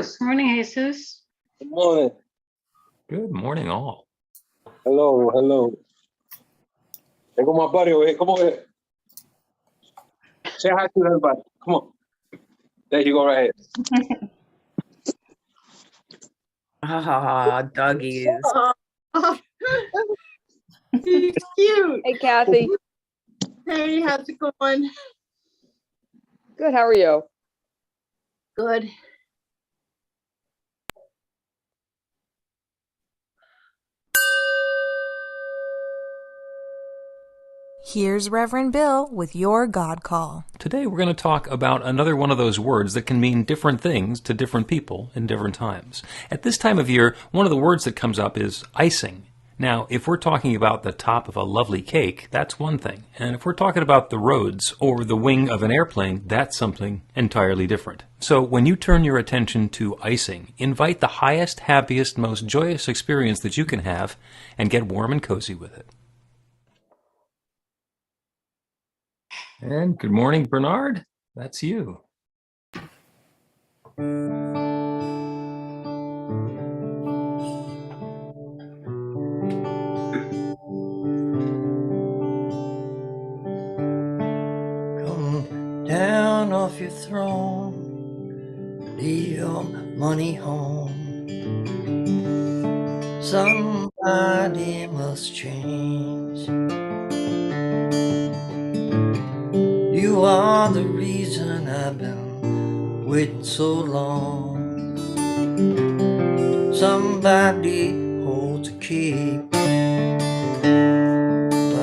Jesus. Morning, Jesus. Good morning. Good morning, all. Hello, hello. There go my buddy over here. Come over here. Say hi to everybody. Come on. There you go, right here. Ah, doggies. He's cute. Hey, Kathy. Hey, how's it going? Good. How are you? Good. Here's Reverend Bill with your God Call. Today we're going to talk about another one of those words that can mean different things to different people in different times. At this time of year, one of the words that comes up is icing. Now, if we're talking about the top of a lovely cake, that's one thing. And if we're talking about the roads or the wing of an airplane, that's something entirely different. So when you turn your attention to icing, invite the highest, happiest, most joyous experience that you can have and get warm and cozy with it. And good morning, Bernard. That's you. Come down off your throne, leave your money home. Somebody must change. You are the reason I've been waiting so long. Somebody holds a key, but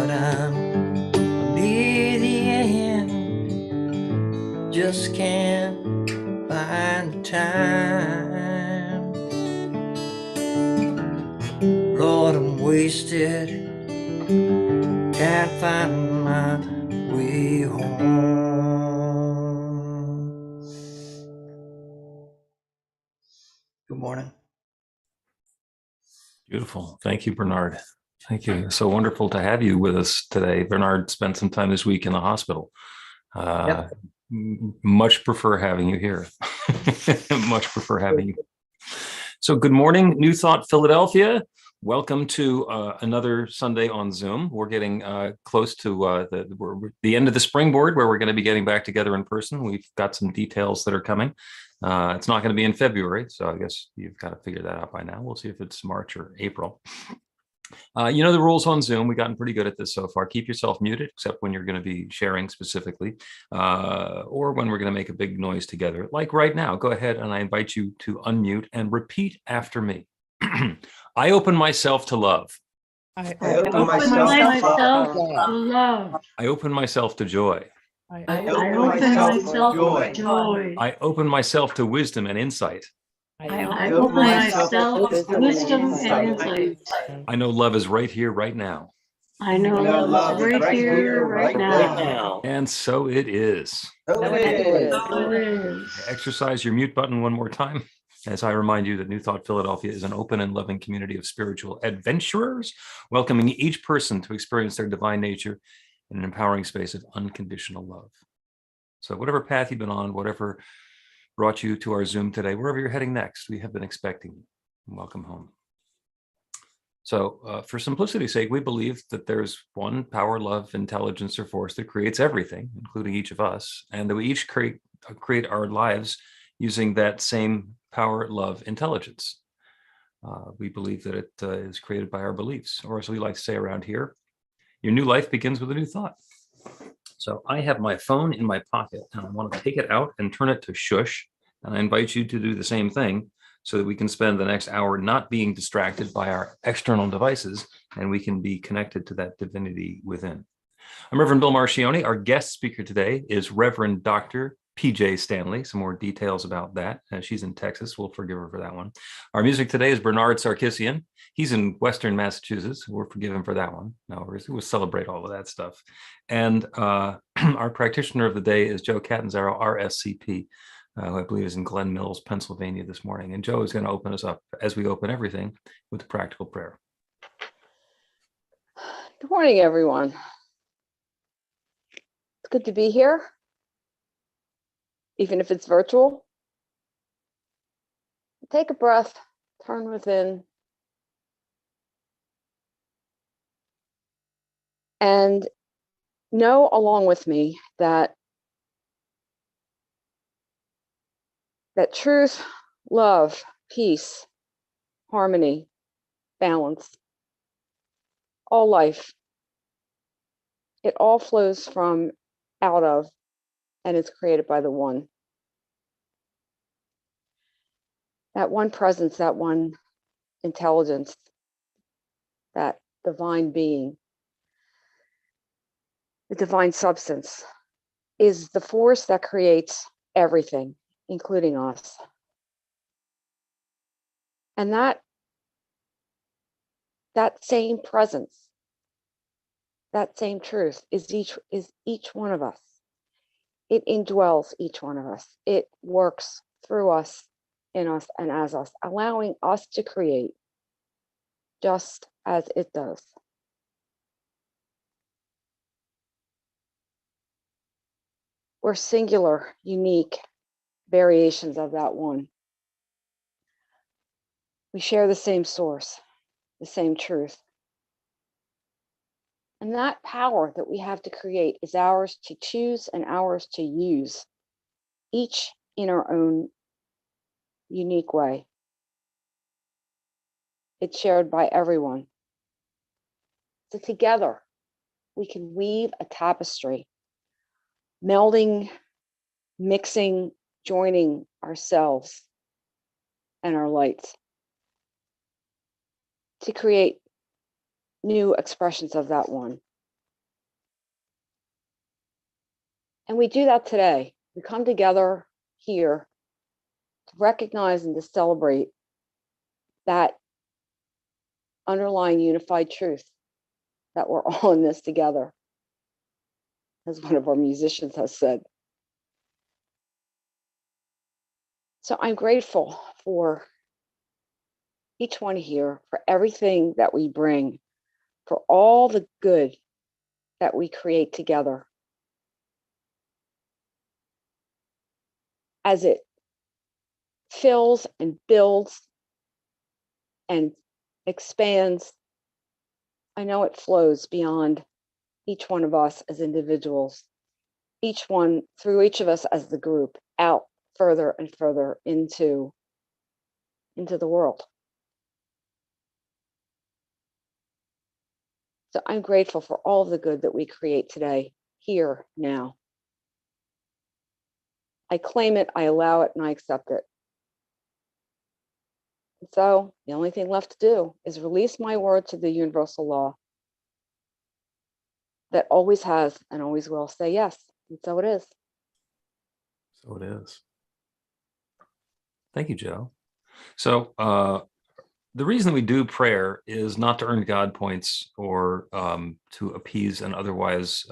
I'm near the end. Just can't find the time. Lord, I'm wasted, can't find my way home. Good morning. Beautiful. Thank you, Bernard. Thank you. So wonderful to have you with us today. Bernard spent some time this week in the hospital. Yep. Much prefer having you here. Much prefer having you. So good morning, New Thought Philadelphia. Welcome to another Sunday on Zoom. We're getting close to the end of the springboard where we're going to be getting back together in person. We've got some details that are coming. It's not going to be in February, so I guess you've got to figure that out by now. We'll see if it's March or April. You know the rules on Zoom. We've gotten pretty good at this so far. Keep yourself muted, except when you're going to be sharing specifically, or when we're going to make a big noise together. Like right now, go ahead and I invite you to unmute and repeat after me. I open myself to love. I Open myself to love. I open myself to joy. I open myself to joy. I open myself to wisdom and insight. I open myself to wisdom and insight. I know love is right here, right now. I know love is right here, right now. And so it is. So it is. So it is. Exercise your mute button one more time as I remind you that New Thought Philadelphia is an open and loving community of spiritual adventurers, welcoming each person to experience their divine nature in an empowering space of unconditional love. So whatever path you've been on, whatever brought you to our Zoom today, wherever you're heading next, we have been expecting you. Welcome home. So for simplicity's sake, we believe that there's one power, love, intelligence, or force that creates everything, including each of us, and that we each create our lives using that same power, love, intelligence. We believe that it is created by our beliefs, or as we like to say around here, your new life begins with a new thought. So I have my phone in my pocket and I want to take it out and turn it to shush. And I invite you to do the same thing so that we can spend the next hour not being distracted by our external devices and we can be connected to that divinity within. I'm Reverend Bill Marcioni. Our guest speaker today is Reverend Dr. PJ Stanley. Some more details about that. She's in Texas. We'll forgive her for that one. Our music today is Bernard Sarkissian. He's in Western Massachusetts. We'll forgive him for that one. No, we'll celebrate all of that stuff. And our practitioner of the day is Joe Catanzaro, RSCP, who I believe is in Glen Mills, Pennsylvania this morning. And Joe is going to open us up, as we open everything, with a practical prayer. Good morning, everyone. It's good to be here, even if it's virtual. take a breath, turn within, and know along with me that truth, love, peace, harmony, balance, all life, it all flows from, out of, and is created by the one. That one presence, that one intelligence, that divine being, the divine substance, is the force that creates everything, including us. And that same presence, that same truth is each one of us. It indwells each one of us. It works through us, in us, and as us, allowing us to create just as it does. We're singular, unique variations of that one. We share the same source, the same truth. And that power that we have to create is ours to choose and ours to use, each in our own unique way. It's shared by everyone. So together, we can weave a tapestry, melding, mixing, joining ourselves and our lights to create new expressions of that one. And we do that today. We come together here to recognize and to celebrate that underlying unified truth, that we're all in this together, as one of our musicians has said. So I'm grateful for each one here, for everything that we bring, for all the good that we create together. As it fills and builds and expands, I know it flows beyond each one of us as individuals, each one through each of us as the group, out further and further into the world. So I'm grateful for all of the good that we create today, here, now. I claim it, I allow it, and I accept it. And so the only thing left to do is release my word to the universal law that always has and always will say yes. And so it is. So it is. Thank you, Joe. So the reason we do prayer is not to earn God points or to appease an otherwise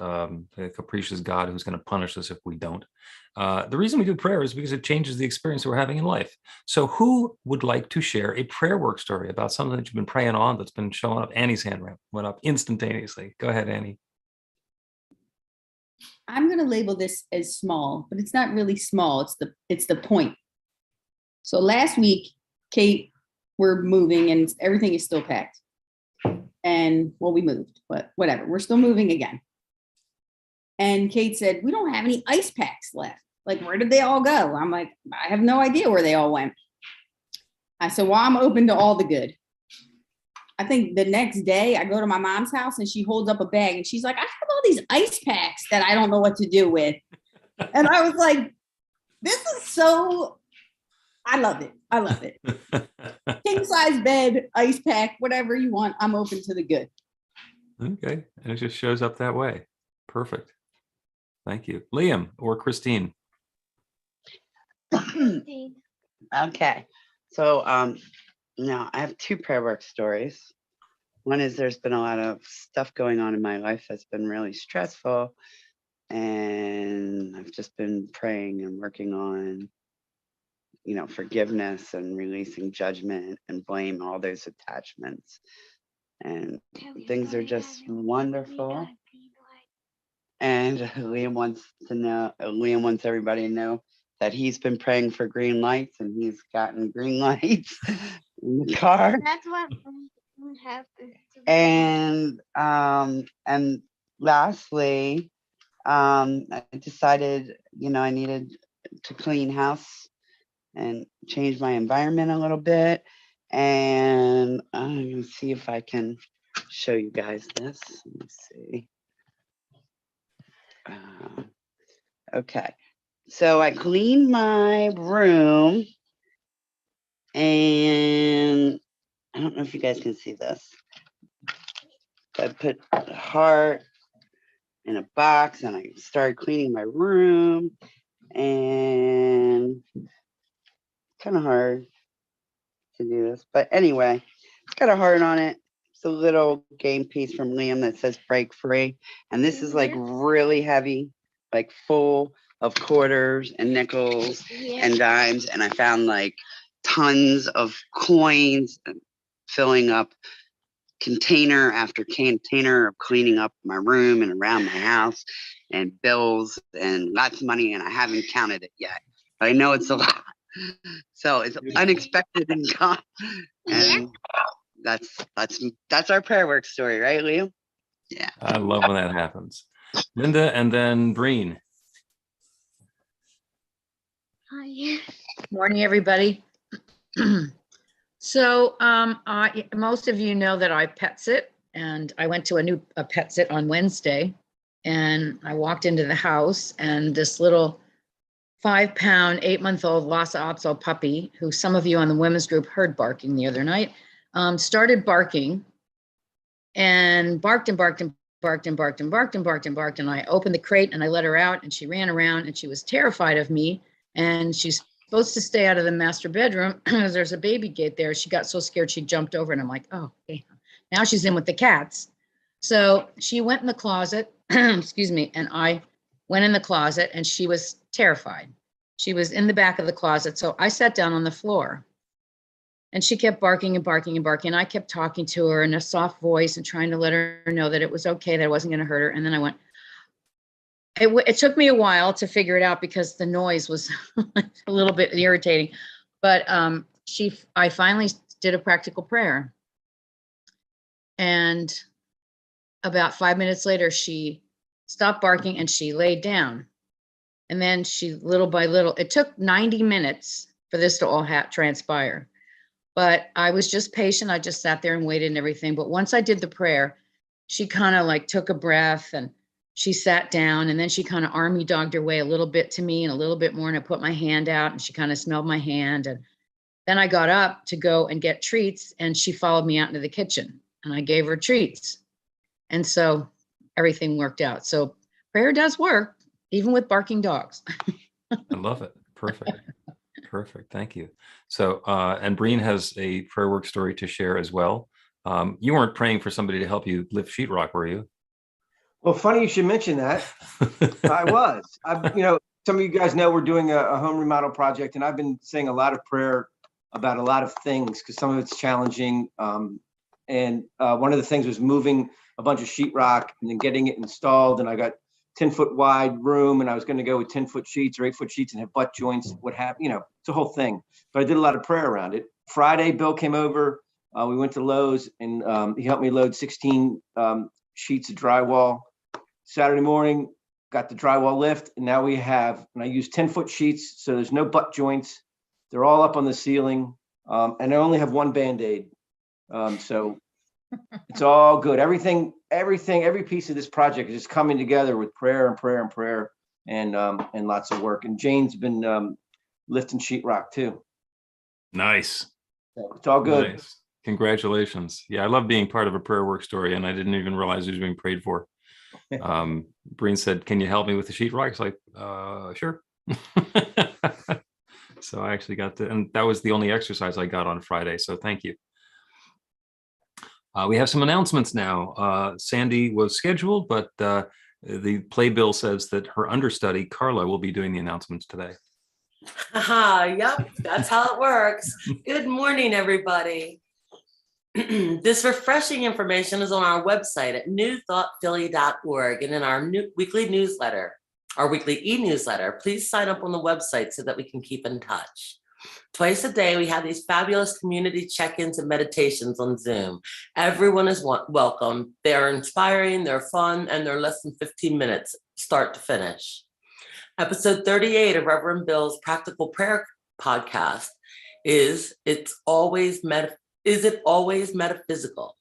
capricious God who's going to punish us if we don't. The reason we do prayer is because it changes the experience we're having in life. So who would like to share a prayer work story about something that you've been praying on that's been showing up? Annie's hand went up instantaneously. Go ahead, Annie. I'm going to label this as small, but it's not really small. It's the point. So last week, Kate, we're moving and everything is still packed. And well, we moved, but whatever. We're still moving again. And Kate said, we don't have any ice packs left. Like, where did they all go? I'm like, I have no idea where they all went. I said, well, I'm open to all the good. I think the next day I go to my mom's house and she holds up a bag and she's like, I have all these ice packs that I don't know what to do with. And I was like, this is so, I love it. I love it. King size bed, ice pack, whatever you want. I'm open to the good. Okay. And it just shows up that way. Perfect. Thank you. Liam or Christine. Okay. So now I have two prayer work stories. One is there's been a lot of stuff going on in my life that's been really stressful. And I've just been praying and working on, forgiveness and releasing judgment and blame, all those attachments. And things are just wonderful. And Liam wants everybody to know that he's been praying for green lights and he's gotten green lights in the car. That's what we have to. And lastly, I decided, I needed to clean house and change my environment a little bit. And I'm gonna see if I can show you guys this. Let me see. Okay, so I cleaned my room, and I don't know if you guys can see this. I put a heart in a box, and I started cleaning my room, and it's kind of hard to do this, but anyway, it's got a heart on it. It's a little game piece from Liam that says break free, and this is like really heavy, like full of quarters and nickels and dimes, and I found like tons of coins and filling up container after container of cleaning up my room and around my house, and bills and lots of money, and I haven't counted it yet, but I know it's a lot. So it's unexpected income, and that's our prayer work story, right, Liam? Yeah. I love when that happens. Linda, and then Breen. Hi. Morning, everybody. So most of you know that I pet sit, and I went to a pet sit on Wednesday, and I walked into the house, and this little 5-pound, 8-month-old Lhasa Apso puppy, who some of you on the women's group heard barking the other night, started barking and barked and barked and barked and barked and barked and barked and barked. And I opened the crate and I let her out, and she ran around, and she was terrified of me. And she's supposed to stay out of the master bedroom because there's a baby gate there. She got so scared she jumped over, and I'm like, oh, okay. Now she's in with the cats. So she went in the closet, excuse me, and I went in the closet, and she was terrified. She was in the back of the closet. So I sat down on the floor, and she kept barking and barking and barking. And I kept talking to her in a soft voice and trying to let her know that it was okay, that I wasn't going to hurt her. And then I went, it took me a while to figure it out because the noise was a little bit irritating, but I finally did a practical prayer. And about 5 minutes later, she stopped barking and she laid down. And then she, little by little, it took 90 minutes for this to all transpire. But I was just patient. I just sat there and waited and everything. But once I did the prayer, she kind of like took a breath, and she sat down, and then she kind of army dogged her way a little bit to me and a little bit more. And I put my hand out, and she kind of smelled my hand. And then I got up to go and get treats, and she followed me out into the kitchen, and I gave her treats. And so everything worked out. So prayer does work, even with barking dogs. I love it. Perfect. Perfect. Thank you. So, and Breen has a prayer work story to share as well. You weren't praying for somebody to help you lift sheetrock, were you? Well, funny you should mention that. I was. Some of you guys know we're doing a home remodel project, and I've been saying a lot of prayer about a lot of things because some of it's challenging. And one of the things was moving a bunch of sheetrock and then getting it installed. And I got 10-foot wide room, and I was going to go with 10-foot sheets or 8-foot sheets and have butt joints, what have you know, it's a whole thing. But I did a lot of prayer around it. Friday, Bill came over. We went to Lowe's, and he helped me load 16 sheets of drywall. Saturday morning, got the drywall lift, and now we have, and I use 10-foot sheets, so there's no butt joints. They're all up on the ceiling, and I only have one Band-Aid. So it's all good. Every piece of this project is just coming together with prayer and prayer and prayer, and lots of work. And Jane's been lifting sheetrock too. Nice. So it's all good. Nice. Congratulations. Yeah, I love being part of a prayer work story, and I didn't even realize it was being prayed for. Breen said, "Can you help me with the sheetrock?" It's like, sure. So I actually got to, and that was the only exercise I got on Friday. So thank you. We have some announcements now. Sandy was scheduled, but the playbill says that her understudy, Carla, will be doing the announcements today. Yep, that's how it works. Good morning, everybody. This refreshing information is on our website at newthoughtphilly.org and in our weekly newsletter. our weekly e-newsletter, please sign up on the website so that we can keep in touch. Twice a day, we have these fabulous community check-ins and meditations on Zoom. Everyone is welcome. They're inspiring, they're fun, and they're less than 15 minutes, start to finish. Episode 38 of Reverend Bill's Practical Prayer podcast is It Always Metaphysical?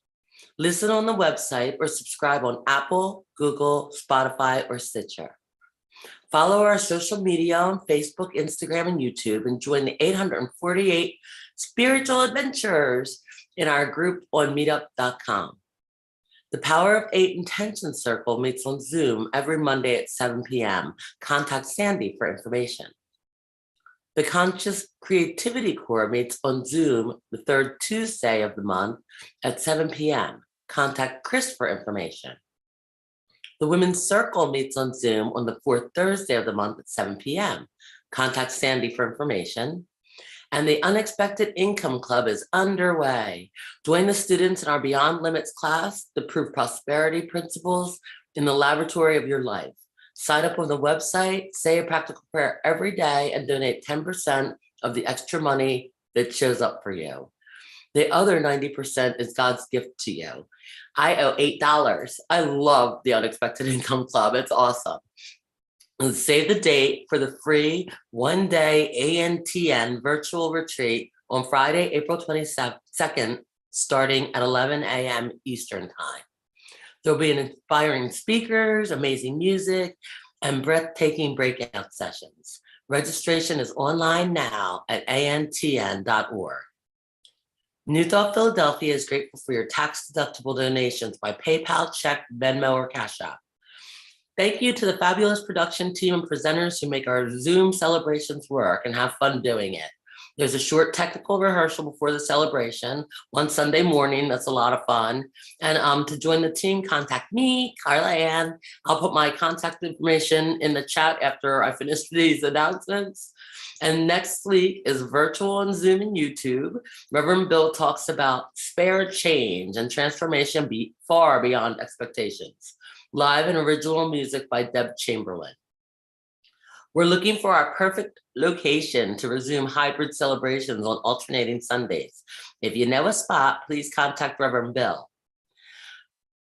Listen on the website or subscribe on Apple, Google, Spotify, or Stitcher. Follow our social media on Facebook, Instagram, and YouTube, and join the 848 spiritual adventurers in our group on meetup.com. The Power of 8 Intention Circle meets on Zoom every Monday at 7 p.m. Contact Sandy for information. The Conscious Creativity Core meets on Zoom the third Tuesday of the month at 7 p.m. Contact Chris for information. The Women's Circle meets on Zoom on the fourth Thursday of the month at 7 p.m. Contact Sandy for information. And the Unexpected Income Club is underway. Join the students in our Beyond Limits class to prove prosperity principles in the laboratory of your life. Sign up on the website, say a practical prayer every day, and donate 10% of the extra money that shows up for you. The other 90% is God's gift to you. I owe $8. I love the Unexpected Income Club. It's awesome. And save the date for the free one-day ANTN virtual retreat on Friday, April 22nd, starting at 11 a.m. Eastern Time. There'll be inspiring speakers, amazing music, and breathtaking breakout sessions. Registration is online now at antn.org. New Thought Philadelphia is grateful for your tax-deductible donations by PayPal, check, Venmo, or Cash App. Thank you to the fabulous production team and presenters who make our Zoom celebrations work and have fun doing it. There's a short technical rehearsal before the celebration, one Sunday morning. That's a lot of fun. And to join the team, contact me, Carla Ann. I'll put my contact information in the chat after I finish these announcements. And next week is virtual on Zoom and YouTube. Reverend Bill talks about spare change and transformation far beyond expectations. Live and original music by Deb Chamberlain. We're looking for our perfect location to resume hybrid celebrations on alternating Sundays. If you know a spot, please contact Reverend Bill.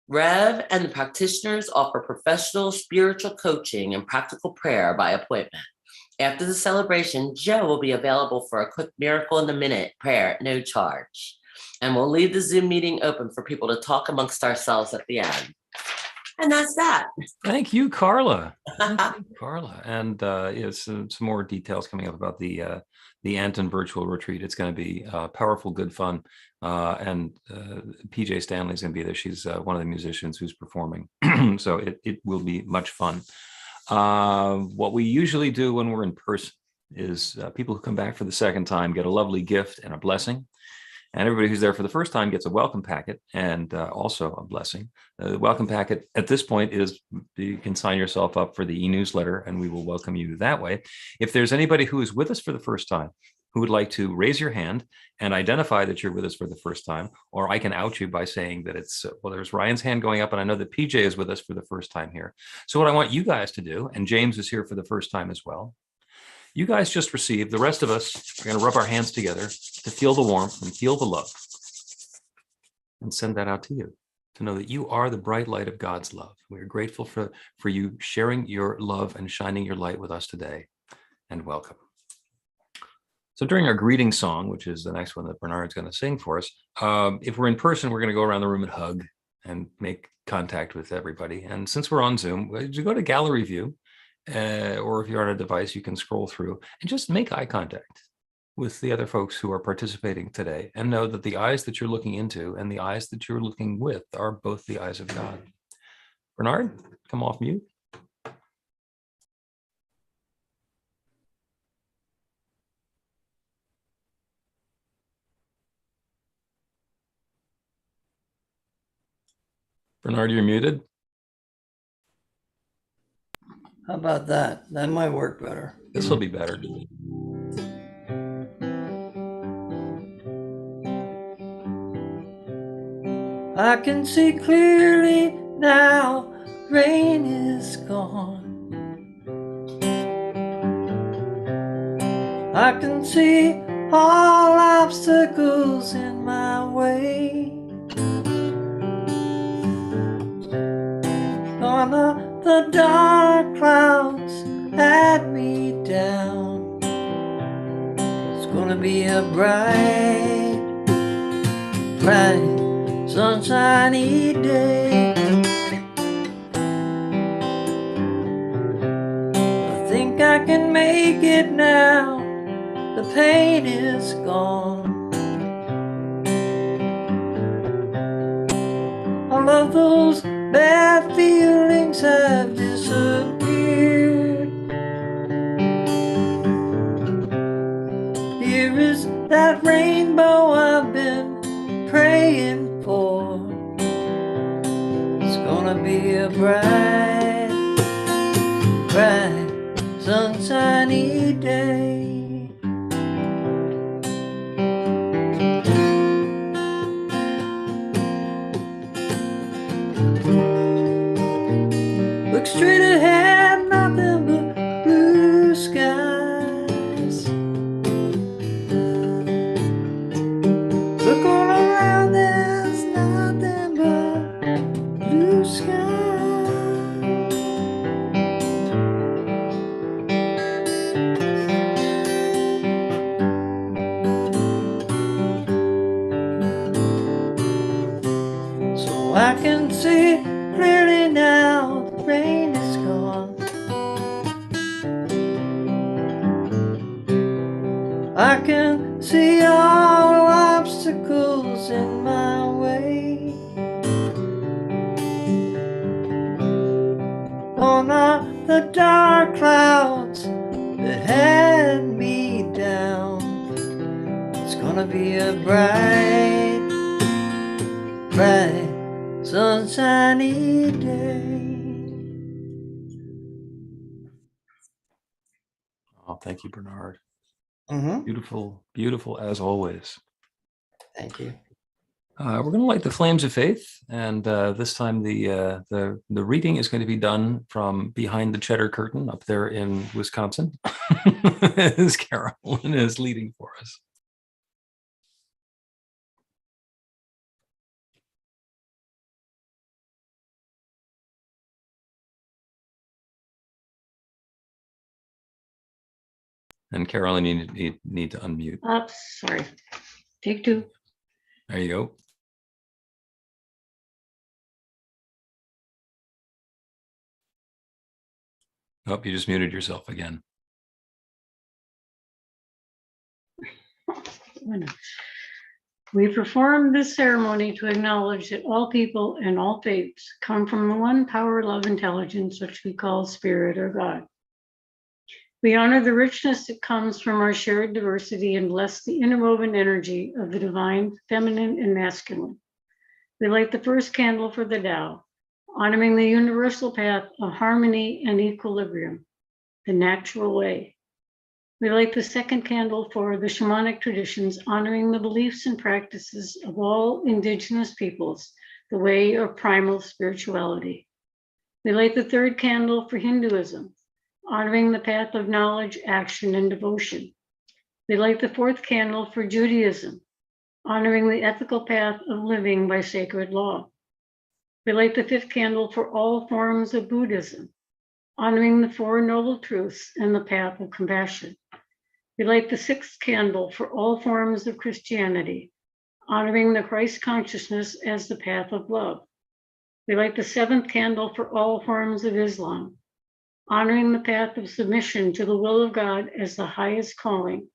Rev and the practitioners offer professional spiritual coaching and practical prayer by appointment. After the celebration, Joe will be available for a quick miracle in a minute prayer at no charge. And we'll leave the Zoom meeting open for people to talk amongst ourselves at the end. And that's that. Thank you, Carla. Thank you, Carla. And some more details coming up about the Anton virtual retreat. It's going to be powerful, good fun. And PJ Stanley's going to be there. She's one of the musicians who's performing. So it will be much fun. What we usually do when we're in person is people who come back for the second time get a lovely gift and a blessing. And everybody who's there for the first time gets a welcome packet and also a blessing. The welcome packet at this point is you can sign yourself up for the e-newsletter and we will welcome you that way. If there's anybody who is with us for the first time who would like to raise your hand and identify that you're with us for the first time, or I can out you by saying that it's, well, there's Ryan's hand going up and I know that PJ is with us for the first time here. So what I want you guys to do, and James is here for the first time as well, you guys just received, the rest of us are going to rub our hands together to feel the warmth and feel the love and send that out to you to know that you are the bright light of God's love. We are grateful for you sharing your love and shining your light with us today, and welcome. So during our greeting song, which is the next one that Bernard's going to sing for us, if we're in person, we're going to go around the room and hug and make contact with everybody. And since we're on Zoom, you go to gallery view. Or if you're on a device, you can scroll through and just make eye contact with the other folks who are participating today and know that the eyes that you're looking into and the eyes that you're looking with are both the eyes of God. Bernard, come off mute. Bernard, you're muted. How about that? That might work better. This will be better. I can see clearly now, rain is gone. I can see all obstacles in my way. Gonna the dark clouds had me down. It's gonna be a bright, bright, sunshiny day. I think I can make it now. The pain is gone. All of those bad feelings have disappeared. Here is that rainbow I've been praying for. It's gonna be a bright, bright, sunshiny day. Look straight ahead, nothing but blue skies. Look all around, there's nothing but blue skies. So I can see clearly now, the rain is gone. I can see all obstacles in my way. Oh, not the dark clouds that had me down. It's gonna be a bright, bright, sunshiny day. Oh, thank you, Bernard. Mm-hmm. Beautiful, beautiful as always. Thank you. We're going to light the flames of faith, and this time the reading is going to be done from behind the cheddar curtain up there in Wisconsin, as Carolyn is leading for us. And Carolyn, you need to unmute. Oops, sorry. Take two. There you go. Oh, you just muted yourself again. We perform this ceremony to acknowledge that all people and all faiths come from the one power, love, intelligence, which we call spirit or God. We honor the richness that comes from our shared diversity and bless the interwoven energy of the divine, feminine, and masculine. We light the first candle for the Tao, honoring the universal path of harmony and equilibrium, the natural way. We light the second candle for the shamanic traditions, honoring the beliefs and practices of all indigenous peoples, the way of primal spirituality. We light the third candle for Hinduism, honoring the path of knowledge, action, and devotion. We light the fourth candle for Judaism, honoring the ethical path of living by sacred law. We light the fifth candle for all forms of Buddhism, honoring the Four Noble Truths and the path of compassion. We light the sixth candle for all forms of Christianity, honoring the Christ consciousness as the path of love. We light the seventh candle for all forms of Islam, honoring the path of submission to the will of God as the highest calling.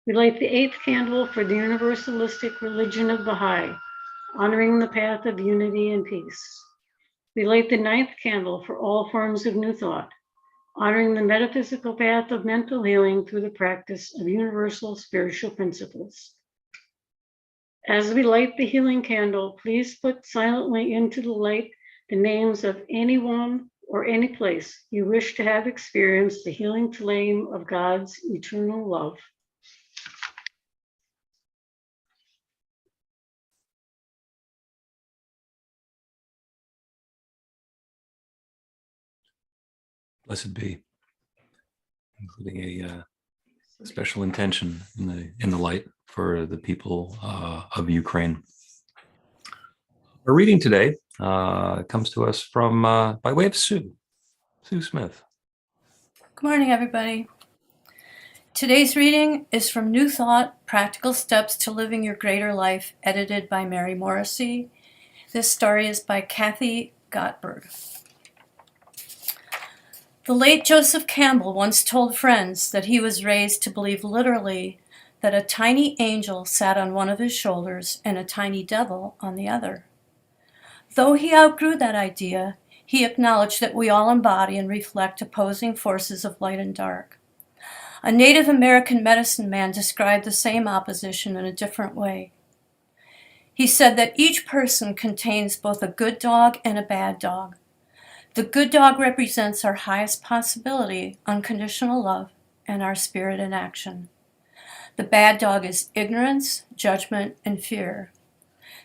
We light the eighth candle for the universalistic religion of Baha'i, honoring the path of unity and peace. We light the ninth candle for all forms of New Thought, honoring the metaphysical path of mental healing through the practice of universal spiritual principles. As we light the healing candle, please put silently into the light the names of anyone or any place you wish to have experienced the healing flame of God's eternal love. Blessed be, including a special intention in the light for the people of Ukraine. Our reading today comes to us from by way of Sue Smith. Good morning, everybody. Today's reading is from New Thought, Practical Steps to Living Your Greater Life, edited by Mary Morrissey. This story is by Kathy Gottberg. The late Joseph Campbell once told friends that he was raised to believe literally that a tiny angel sat on one of his shoulders and a tiny devil on the other. Though he outgrew that idea, he acknowledged that we all embody and reflect opposing forces of light and dark. A Native American medicine man described the same opposition in a different way. He said that each person contains both a good dog and a bad dog. The good dog represents our highest possibility, unconditional love, and our spirit in action. The bad dog is ignorance, judgment, and fear.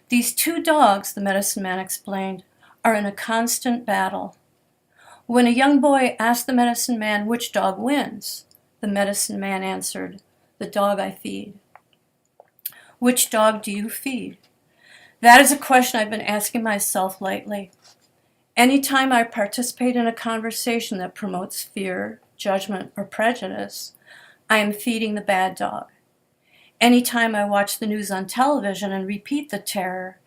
These two dogs, the medicine man explained, are in a constant battle. When a young boy asked the medicine man which dog wins, the medicine man answered, "The dog I feed." Which dog do you feed? That is a question I've been asking myself lately. Anytime I participate in a conversation that promotes fear, judgment, or prejudice, I am feeding the bad dog. Anytime I watch the news on television and repeat the terror,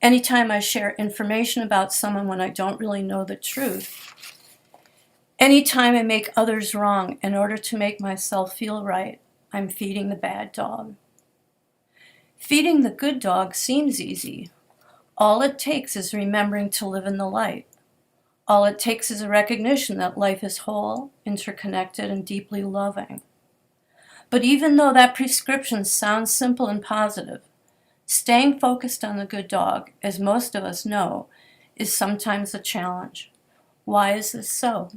anytime I share information about someone when I don't really know the truth, anytime I make others wrong in order to make myself feel right, I'm feeding the bad dog. Feeding the good dog seems easy. All it takes is remembering to live in the light. All it takes is a recognition that life is whole, interconnected, and deeply loving. But even though that prescription sounds simple and positive, staying focused on the good dog, as most of us know, is sometimes a challenge. Why is this so?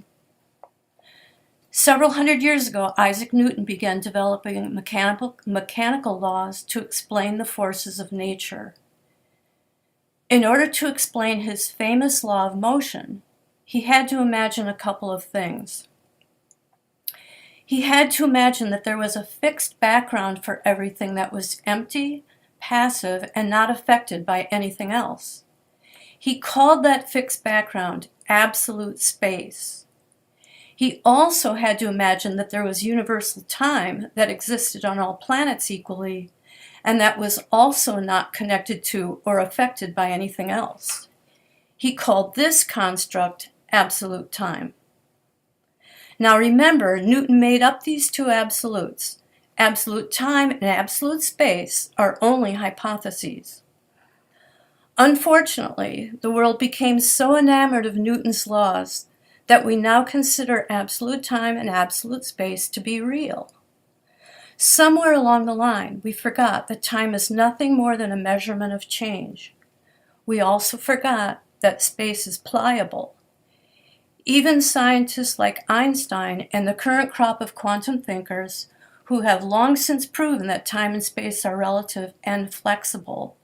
Several hundred years ago, Isaac Newton began developing mechanical laws to explain the forces of nature. In order to explain his famous law of motion, he had to imagine a couple of things. He had to imagine that there was a fixed background for everything that was empty, passive, and not affected by anything else. He called that fixed background absolute space. He also had to imagine that there was universal time that existed on all planets equally, and that was also not connected to or affected by anything else. He called this construct absolute time. Now remember, Newton made up these two absolutes. Absolute time and absolute space are only hypotheses. Unfortunately, the world became so enamored of Newton's laws that we now consider absolute time and absolute space to be real. Somewhere along the line, we forgot that time is nothing more than a measurement of change. We also forgot that space is pliable. Even scientists like Einstein and the current crop of quantum thinkers, who have long since proven that time and space are relative and flexible,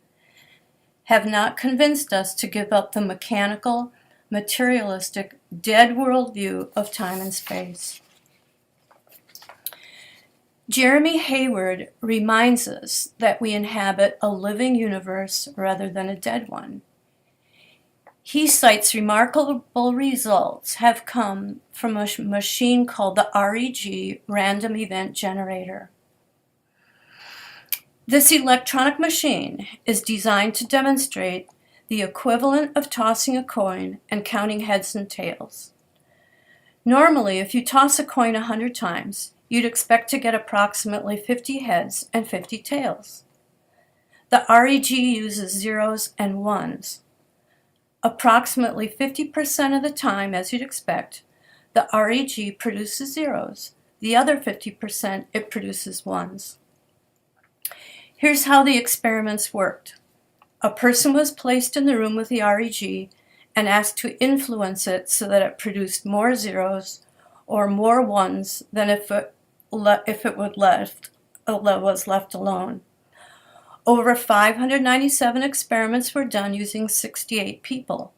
have not convinced us to give up the mechanical, materialistic, dead worldview of time and space. Jeremy Hayward reminds us that we inhabit a living universe rather than a dead one. He cites remarkable results have come from a machine called the REG, Random Event Generator. This electronic machine is designed to demonstrate the equivalent of tossing a coin and counting heads and tails. Normally, if you toss a coin 100 times, you'd expect to get approximately 50 heads and 50 tails. The REG uses zeros and ones. Approximately 50% of the time, as you'd expect, the REG produces zeros. The other 50%, it produces ones. Here's how the experiments worked. A person was placed in the room with the REG and asked to influence it so that it produced more zeros or more ones than if it was left alone. Over 597 experiments were done using 68 people.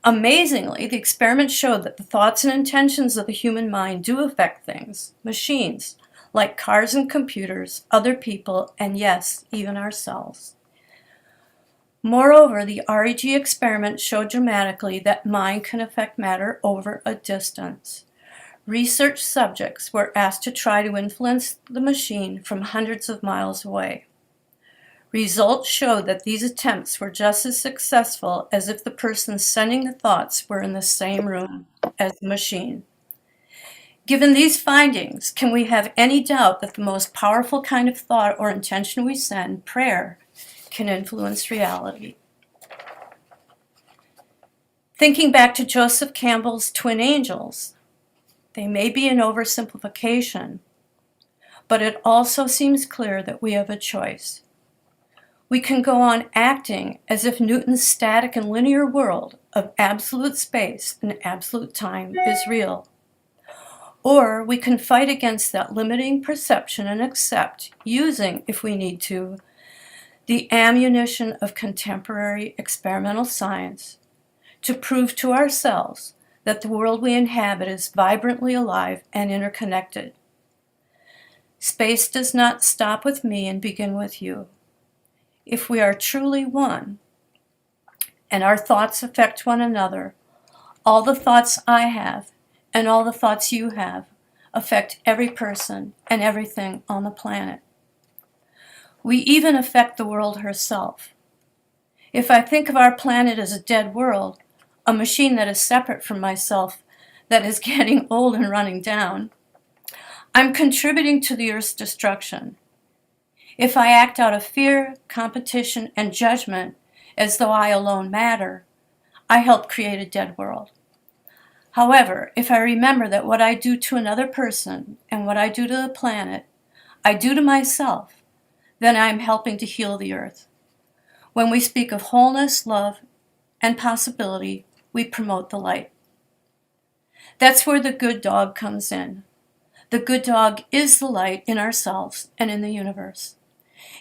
Amazingly, the experiment showed that the thoughts and intentions of the human mind do affect things, machines, like cars and computers, other people, and yes, even ourselves. Moreover, the REG experiment showed dramatically that mind can affect matter over a distance. Research subjects were asked to try to influence the machine from hundreds of miles away. Results showed that these attempts were just as successful as if the person sending the thoughts were in the same room as the machine. Given these findings, can we have any doubt that the most powerful kind of thought or intention we send, prayer, can influence reality? Thinking back to Joseph Campbell's twin angels, they may be an oversimplification, but it also seems clear that we have a choice. We can go on acting as if Newton's static and linear world of absolute space and absolute time is real. Or we can fight against that limiting perception and accept, using, if we need to, the ammunition of contemporary experimental science to prove to ourselves that the world we inhabit is vibrantly alive and interconnected. Space does not stop with me and begin with you. If we are truly one, and our thoughts affect one another, all the thoughts I have and all the thoughts you have affect every person and everything on the planet. We even affect the world herself. If I think of our planet as a dead world, a machine that is separate from myself, that is getting old and running down, I'm contributing to the Earth's destruction. If I act out of fear, competition, and judgment as though I alone matter, I help create a dead world. However, if I remember that what I do to another person and what I do to the planet, I do to myself, then I am helping to heal the Earth. When we speak of wholeness, love, and possibility, we promote the light. That's where the good dog comes in. The good dog is the light in ourselves and in the universe.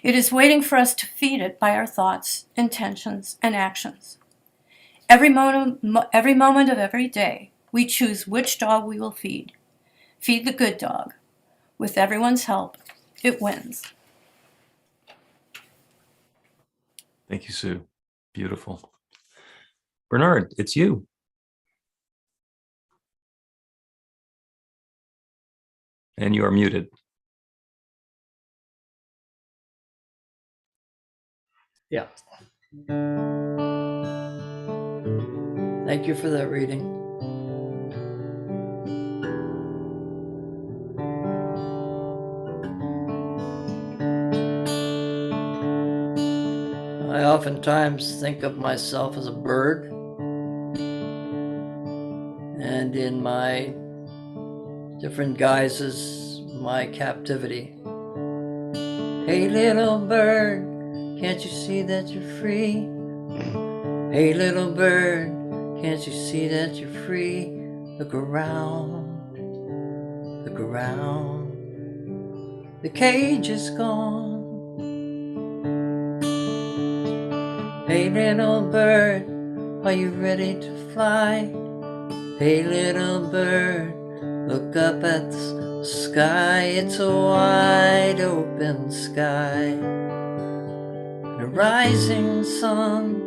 It is waiting for us to feed it by our thoughts, intentions, and actions. Every moment of every day, we choose which dog we will feed. Feed the good dog. With everyone's help, it wins. Thank you, Sue. Beautiful. Bernard, it's you. And you are muted. Yeah. Thank you for that reading. I oftentimes think of myself as a bird, and in my different guises, my captivity. Hey little bird, can't you see that you're free? Hey little bird, can't you see that you're free? Look around, look around. The cage is gone. Hey little bird, are you ready to fly? Hey little bird, look up at the sky. It's a wide open sky. The rising sun.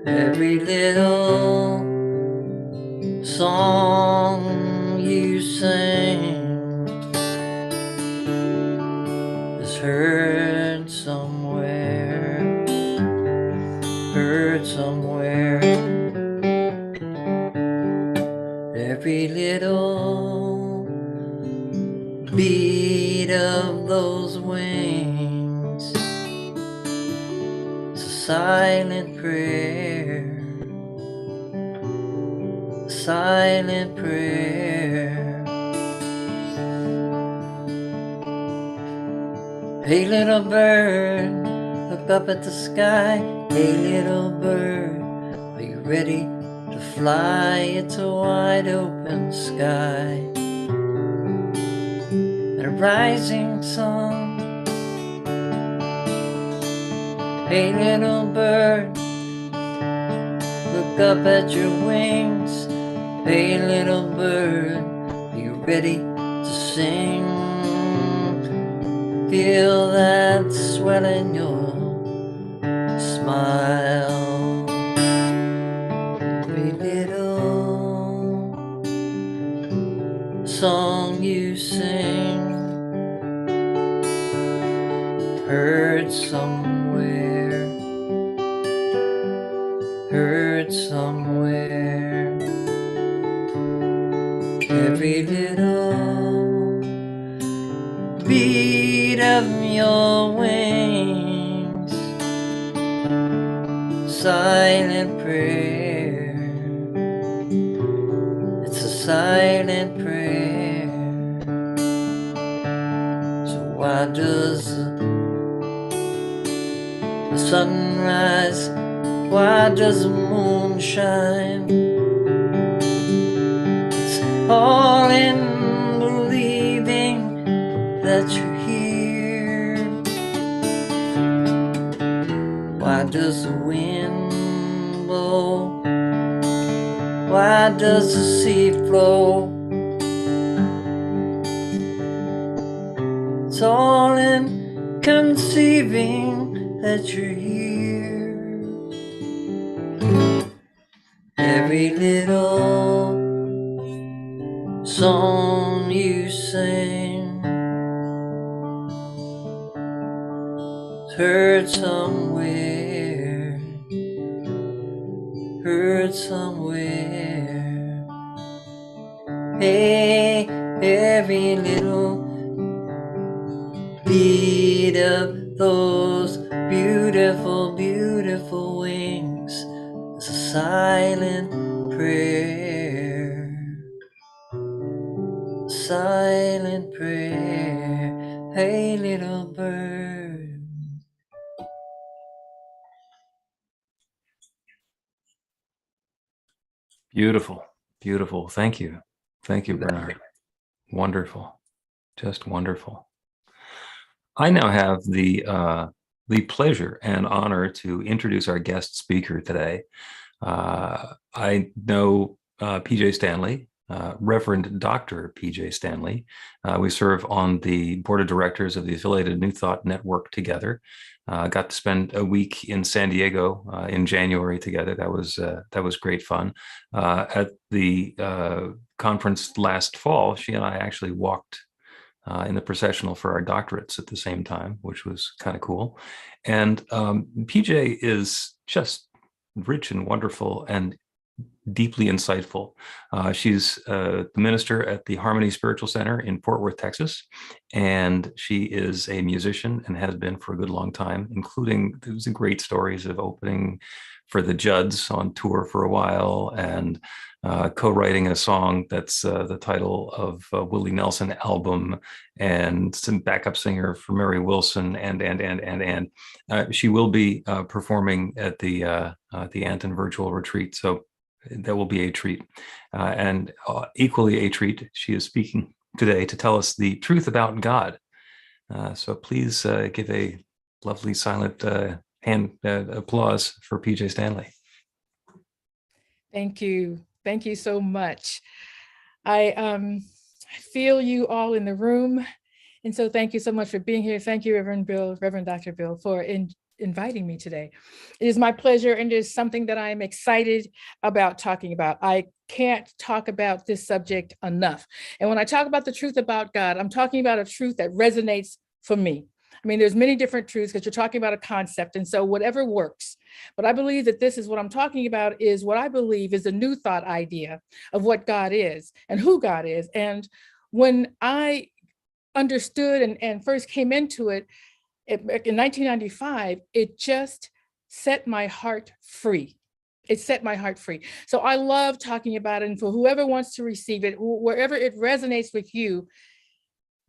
Every little song you sing is heard somewhere, heard somewhere. Every little beat of those wings, it's a silent prayer, a silent prayer. Hey little bird, look up at the sky. Hey little bird, are you ready to fly? It's a wide open sky and a rising sun. Hey little bird, look up at your wings. Hey little bird, are you ready to sing. Feel that swell in your smile. Every little song you sing, heard somewhere, heard somewhere. Every little beat of your wings, silent prayer. It's a silent prayer. So why does the sun rise? Why does the moon shine? It's all in believing that you're here. Why does the wind blow? Why does the sea flow? It's all in conceiving that you're here. Every little song you sing, heard somewhere, heard somewhere. Hey, every little beat of those beautiful, beautiful wings is a silent prayer, silent prayer. Hey, little bird. Beautiful, beautiful. Thank you. Thank you, Bernard. Wonderful. Just wonderful. I now have the pleasure and honor to introduce our guest speaker today. I know PJ Stanley, Reverend Dr. PJ Stanley. We serve on the board of directors of the affiliated New Thought Network together. Got to spend a week in San Diego in January together. That was great fun. At the conference last fall, she and I actually walked in the processional for our doctorates at the same time, which was kind of cool. And PJ is just rich and wonderful and deeply insightful. She's the minister at the Harmony Spiritual Center in Fort Worth, Texas, and she is a musician and has been for a good long time, including there's great stories of opening for the Judds on tour for a while and co-writing a song that's the title of a Willie Nelson album, and some backup singer for Mary Wilson, and she will be performing at the Anton Virtual Retreat. So that will be a treat. And equally a treat, she is speaking today to tell us the truth about God. So please give a lovely silent hand applause for PJ Stanley. Thank you. Thank you so much. I feel you all in the room. And so thank you so much for being here. Thank you, Reverend Dr. Bill, for inviting me today. It is my pleasure, and it is something that I am excited about talking about. I can't talk about this subject enough. And when I talk about the truth about God, I'm talking about a truth that resonates for me. I mean, there's many different truths because you're talking about a concept, and so whatever works. But I believe that this is what I'm talking about is what I believe is a new thought idea of what God is and who God is. And when I understood and first came into it, in 1995, it just set my heart free. It set my heart free. So I love talking about it, and for whoever wants to receive it, wherever it resonates with you,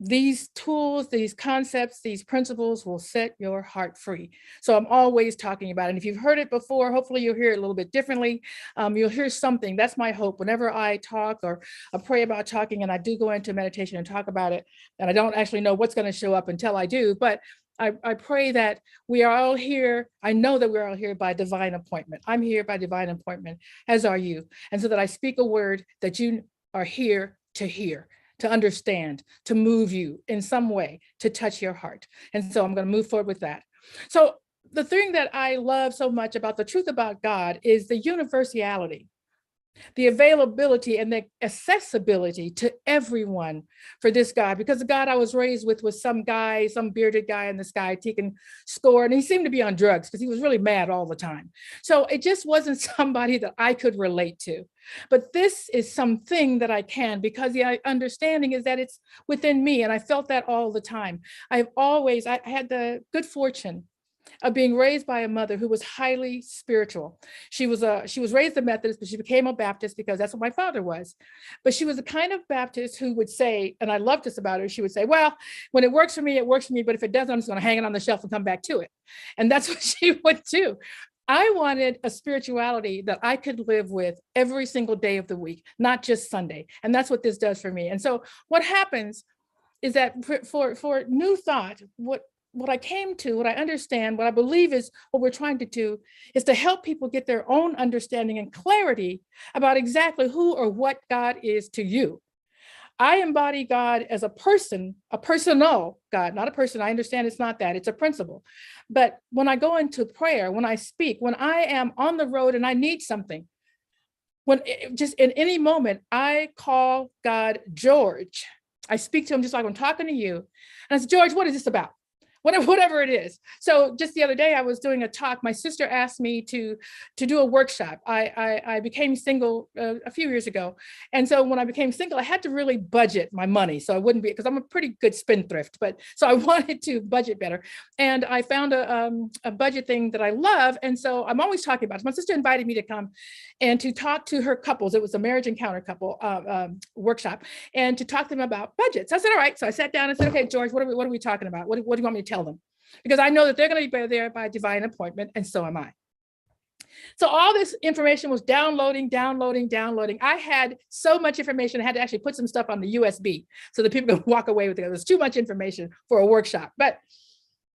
these tools, these concepts, these principles will set your heart free. So I'm always talking about it. And if you've heard it before, hopefully you'll hear it a little bit differently. You'll hear something. That's my hope. Whenever I talk or I pray about talking, and I do go into meditation and talk about it, and I don't actually know what's going to show up until I do, but I pray that we are all here. I know that we're all here by divine appointment. I'm here by divine appointment, as are you. And so that I speak a word that you are here to hear to understand, to move you in some way, to touch your heart. And so I'm going to move forward with that. So the thing that I love so much about the truth about God is the universality, the availability and the accessibility to everyone for this God, because the God I was raised with was some guy, some bearded guy in the sky taking score, and he seemed to be on drugs because he was really mad all the time. So it just wasn't somebody that I could relate to. But this is something that I can, because the understanding is that it's within me, and I felt that all the time. I had the good fortune of being raised by a mother who was highly spiritual. She was raised a Methodist, but she became a Baptist because that's what my father was. But she was the kind of Baptist who would say, and I love this about her, she would say, well, when it works for me, it works for me, but if it doesn't, I'm just going to hang it on the shelf and come back to it. And that's what she would do. I wanted a spirituality that I could live with every single day of the week, not just Sunday. And that's what this does for me. And so what happens is that for New Thought, what I came to, what I understand, what I believe is what we're trying to do is to help people get their own understanding and clarity about exactly who or what God is to you. I embody God as a person, a personal God, not a person. I understand it's not that, it's a principle. But when I go into prayer, when I speak, when I am on the road and I need something, just in any moment, I call God George. I speak to him just like I'm talking to you. And I say, George, what is this about? Whatever it is. So just the other day, I was doing a talk. My sister asked me to do a workshop. I became single a few years ago. And so when I became single, I had to really budget my money. So I wouldn't be, because I'm a pretty good spendthrift, but so I wanted to budget better. And I found a budget thing that I love. And so I'm always talking about it. My sister invited me to come and to talk to her couples. It was a marriage encounter couple workshop, and to talk to them about budgets. I said, all right. So I sat down and said, okay, George, what are we talking about? What do you want me to tell them? Because I know that they're going to be there by divine appointment, and so am I. So all this information was downloading. I had so much information, I had to actually put some stuff on the USB so that people could walk away with it. It was too much information for a workshop, but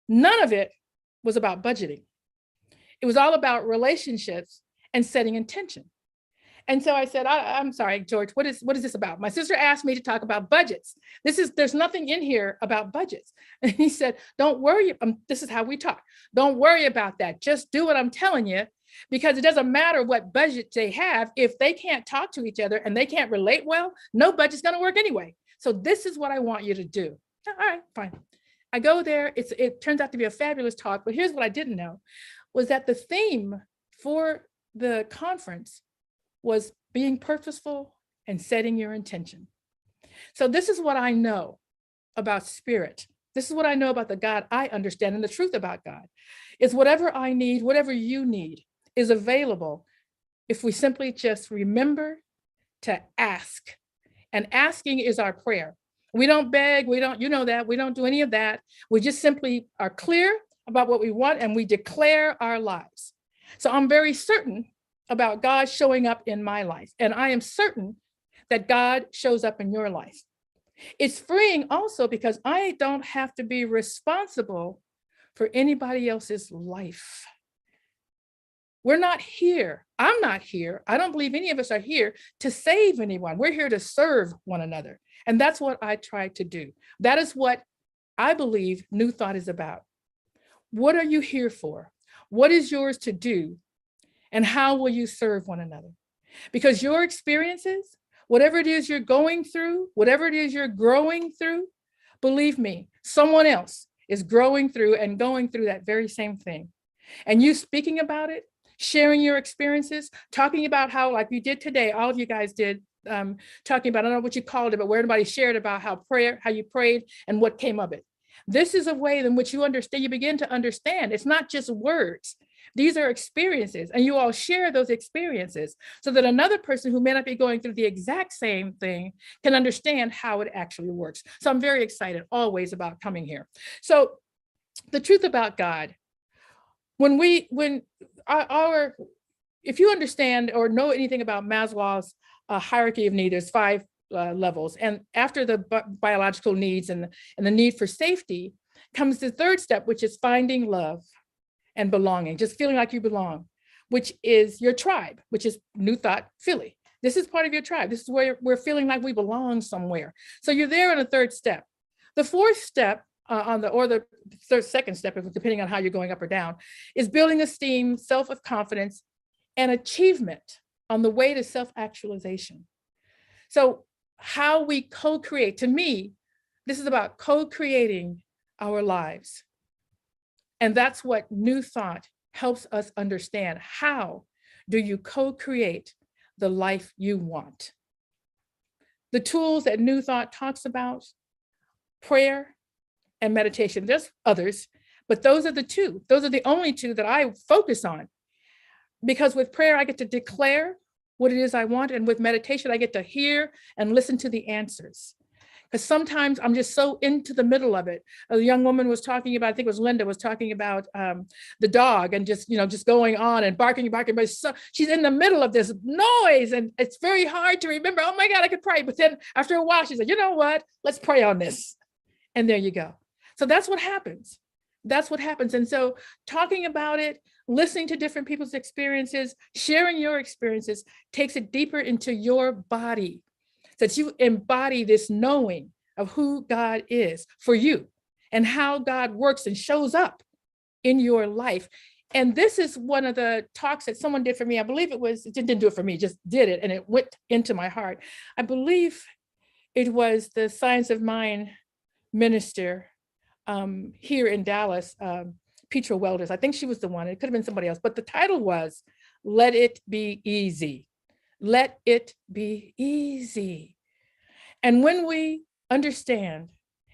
none of it was about budgeting. It was all about relationships and setting intention. And so I said, I'm sorry, George, what is this about? My sister asked me to talk about budgets. There's nothing in here about budgets. And he said, don't worry. This is how we talk. Don't worry about that. Just do what I'm telling you, because it doesn't matter what budget they have. If they can't talk to each other and they can't relate well, no budget's going to work anyway. So this is what I want you to do. All right, fine. I go there. It turns out to be a fabulous talk. But here's what I didn't know, was that the theme for the conference was being purposeful and setting your intention. So this is what I know about spirit. This is what I know about the God I understand, and the truth about God is whatever I need, whatever you need is available if we simply just remember to ask. And asking is our prayer. We don't beg, we don't do any of that. We just simply are clear about what we want and we declare our lives. So I'm very certain about God showing up in my life. And I am certain that God shows up in your life. It's freeing also because I don't have to be responsible for anybody else's life. We're not here. I'm not here. I don't believe any of us are here to save anyone. We're here to serve one another. And that's what I try to do. That is what I believe New Thought is about. What are you here for? What is yours to do? And how will you serve one another? Because your experiences, whatever it is you're going through, whatever it is you're growing through, believe me, someone else is growing through and going through that very same thing. And you speaking about it, sharing your experiences, talking about how, like you did today, all of you guys did, talking about, I don't know what you called it, but where everybody shared about how you prayed and what came of it. This is a way in which you understand, you begin to understand. It's not just words. These are experiences, and you all share those experiences so that another person who may not be going through the exact same thing can understand how it actually works. So I'm very excited always about coming here. So the truth about God, if you understand or know anything about Maslow's hierarchy of need, there's 5 levels. And after the biological needs and the need for safety comes the 3rd step, which is finding love and belonging, just feeling like you belong, which is your tribe, which is New Thought Philly. This is part of your tribe. This is where we're feeling like we belong somewhere. So you're there in a third step. The fourth step second step, depending on how you're going up or down, is building esteem, self-confidence, and achievement on the way to self-actualization. So how we co-create, to me, this is about co-creating our lives. And that's what New Thought helps us understand. How do you co-create the life you want? The tools that New Thought talks about, prayer and meditation. There's others, but those are the two. Those are the only two that I focus on. Because with prayer, I get to declare what it is I want. And with meditation, I get to hear and listen to the answers. Because sometimes I'm just so into the middle of it. A young woman was talking about, I think it was Linda, was talking about the dog and just going on and barking, but she's in the middle of this noise and it's very hard to remember, oh my God, I could pray. But then after a while, she said, you know what, let's pray on this. And there you go. So that's what happens. That's what happens. And so talking about it, listening to different people's experiences, sharing your experiences takes it deeper into your body. That you embody this knowing of who God is for you and how God works and shows up in your life. And this is one of the talks that someone did for me. I believe it didn't do it for me, just did it. And it went into my heart. I believe it was the Science of Mind minister here in Dallas, Petra Welders. I think she was the one. It could have been somebody else. But the title was, Let It Be Easy. Let it be easy. And when we understand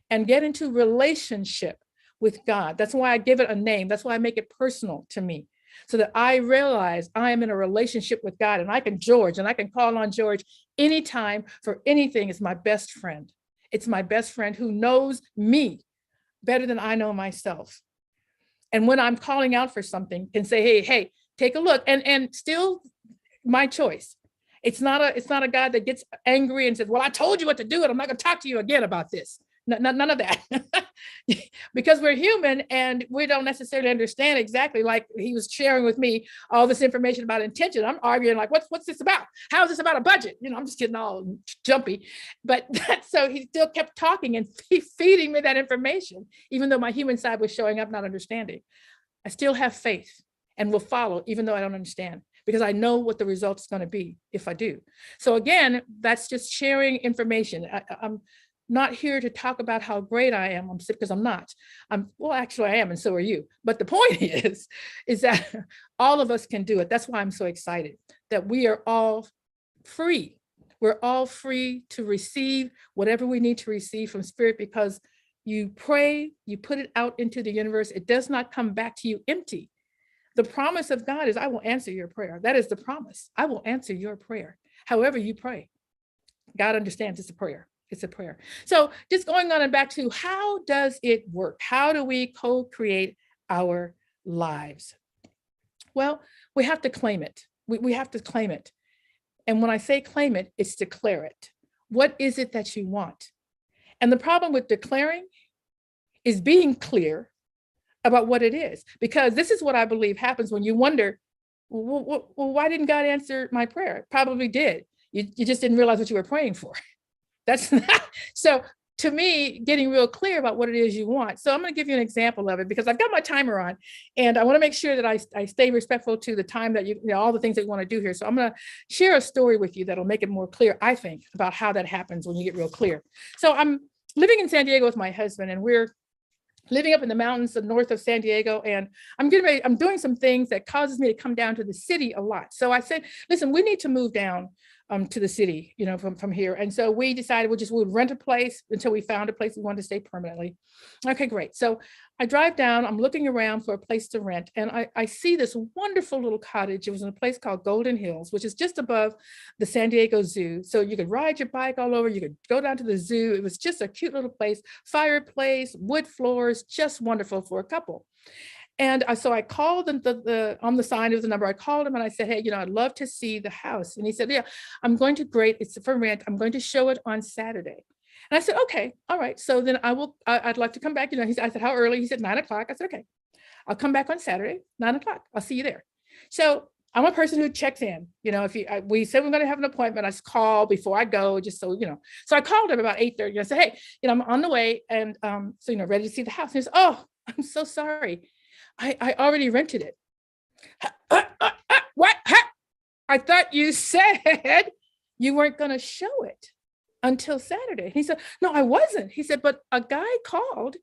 and get into relationship with God, that's why I give it a name. That's why I make it personal to me, so that I realize I am in a relationship with God and I can call on George anytime for anything. It's my best friend. It's my best friend who knows me better than I know myself. And when I'm calling out for something, can say, hey, take a look, and still my choice. It's not a God that gets angry and says, well, I told you what to do and I'm not going to talk to you again about this. None of that. Because we're human and we don't necessarily understand exactly, like he was sharing with me all this information about intention. I'm arguing like, what's this about? How is this about a budget? I'm just getting all jumpy. But so he still kept talking and feeding me that information, even though my human side was showing up not understanding. I still have faith and will follow, even though I don't understand, because I know what the result is going to be if I do. So again, that's just sharing information. I'm not here to talk about how great I am. Because I'm not. Well, actually I am, and so are you. But the point is that all of us can do it. That's why I'm so excited that we are all free. We're all free to receive whatever we need to receive from Spirit, because you pray, you put it out into the universe. It does not come back to you empty. The promise of God is, I will answer your prayer. That is the promise. I will answer your prayer. However you pray, God understands it's a prayer. It's a prayer. So just going on and back to, how does it work? How do we co-create our lives? Well, we have to claim it. We have to claim it. And when I say claim it, it's declare it. What is it that you want? And the problem with declaring is being clear about what it is, because this is what I believe happens when you wonder, well, why didn't God answer my prayer? It probably did. You just didn't realize what you were praying for. That's not, so to me, getting real clear about what it is you want. So I'm going to give you an example of it, because I've got my timer on and I want to make sure that I stay respectful to the time that all the things that you want to do here. So I'm going to share a story with you that'll make it more clear, I think, about how that happens when you get real clear. So I'm living in San Diego with my husband, and we're living up in the mountains north of San Diego, and I'm doing some things that causes me to come down to the city a lot. So I said, listen, we need to move down to the city, from here. And so we decided we would rent a place until we found a place we wanted to stay permanently. Okay, great. So I drive down, I'm looking around for a place to rent, and I see this wonderful little cottage. It was in a place called Golden Hills, which is just above the San Diego Zoo. So you could ride your bike all over, you could go down to the zoo. It was just a cute little place, fireplace, wood floors, just wonderful for a couple. And so I called on the sign, there was a number. I called him and I said, hey, I'd love to see the house. And he said, yeah, great. It's for rent. I'm going to show it on Saturday. And I said, okay, all right. So then I'd like to come back. I said, how early? He said 9 o'clock. I said, okay, I'll come back on Saturday, 9 o'clock. I'll see you there. So I'm a person who checks in. We said we're going to have an appointment, I just call before I go, just so. So I called him about 8:30. I said, hey, I'm on the way, and ready to see the house. And he said, oh, I'm so sorry. I already rented it. What? I thought you said you weren't going to show it until Saturday. He said, no, I wasn't. He said, but a guy called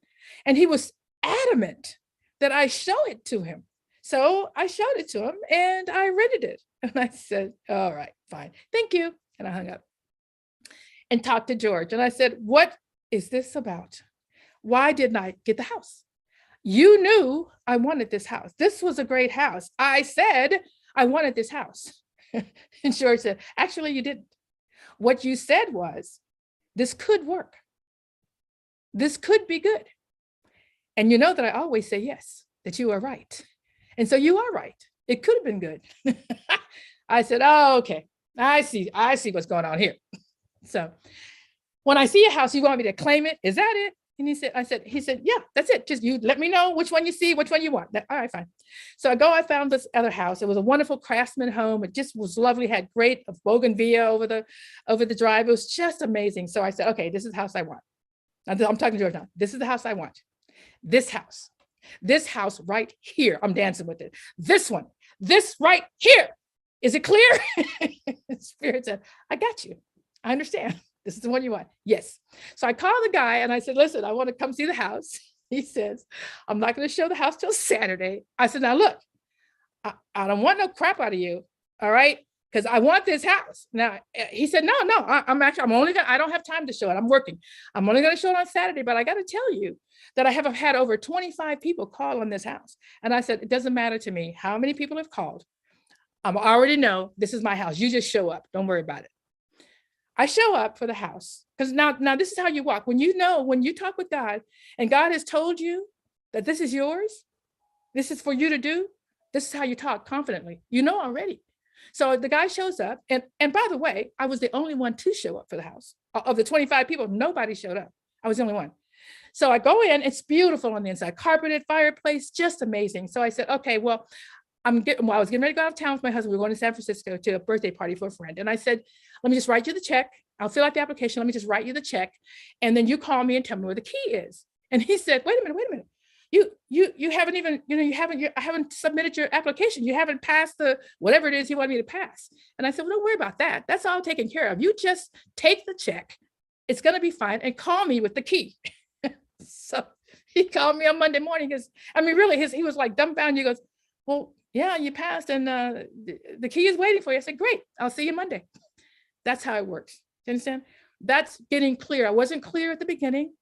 and he was adamant that I show it to him. So I showed it to him and I rented it. And I said, all right, fine. Thank you. And I hung up and talked to George. And I said, what is this about? Why didn't I get the house? You knew I wanted this house. This was a great house. I said I wanted this house. And George said, actually, you didn't. What you said was, this could work. This could be good. And you know that I always say yes, that you are right. And so you are right. It could have been good. I said, oh, okay. I see what's going on here. So when I see a house, you want me to claim it? Is that it? And he said, yeah, that's it. Just you let me know which one you see, which one you want. All right, fine. So I found this other house. It was a wonderful craftsman home. It just was lovely, had great bougainvillea over the drive. It was just amazing. So I said, okay, this is the house I want. I'm talking to George now. This is the house I want. This house right here. I'm dancing with it. This one, this right here. Is it clear? Spirit said, I got you. I understand. This is the one you want. Yes. So I called the guy and I said, listen, I want to come see the house. He says, I'm not going to show the house till Saturday. I said, now look, I don't want no crap out of you. All right. Because I want this house. Now, he said, no, I don't have time to show it. I'm working. I'm only going to show it on Saturday, but I got to tell you that I have had over 25 people call on this house. And I said, it doesn't matter to me how many people have called. I already know this is my house. You just show up. Don't worry about it. I show up for the house because now this is how you walk. When you talk with God and God has told you that this is yours, this is for you to do, this is how you talk confidently. You know already. So the guy shows up, and by the way, I was the only one to show up for the house. Of the 25 people, nobody showed up. I was the only one. So I go in, it's beautiful on the inside, carpeted, fireplace, just amazing. So I said, okay, well, I was getting ready to go out of town with my husband. We were going to San Francisco to a birthday party for a friend. And I said, let me just write you the check. I'll fill out the application. Let me just write you the check. And then you call me and tell me where the key is. And he said, wait a minute. You haven't even, I haven't submitted your application. You haven't passed the, whatever it is he wanted me to pass. And I said, well, don't worry about that. That's all taken care of. You just take the check. It's going to be fine. And call me with the key. So he called me on Monday morning. He was like dumbfounded. He goes, well, yeah, you passed and the key is waiting for you. I said, great, I'll see you Monday. That's how it works. You understand? That's getting clear. I wasn't clear at the beginning.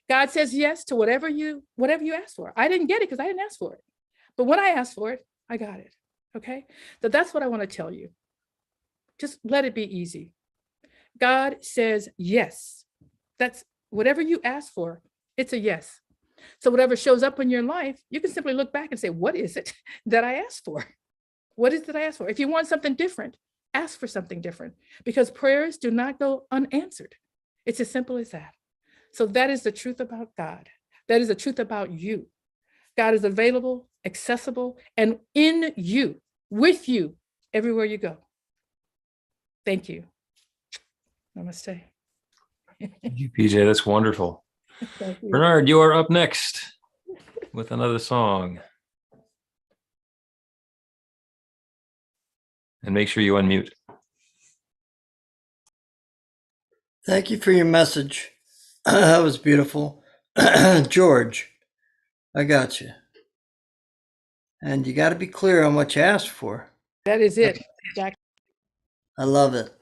God says yes to whatever you asked for. I didn't get it because I didn't ask for it. But when I asked for it, I got it. Okay? So that's what I want to tell you. Just let it be easy. God says yes. That's whatever you ask for, it's a yes. So whatever shows up in your life, you can simply look back and say, what is it that I asked for? What is it that I asked for? If you want something different, ask for something different, because prayers do not go unanswered. It's as simple as that. So that is the truth about God. That is the truth about you. God is available, accessible, and in you, with you, everywhere you go. Thank you. Namaste. Thank you, PJ. That's wonderful. Thank you. Bernard, you are up next with another song. And make sure you unmute. Thank you for your message. That was beautiful. George, I got you. And you got to be clear on what you asked for. That is it, Jack. I love it.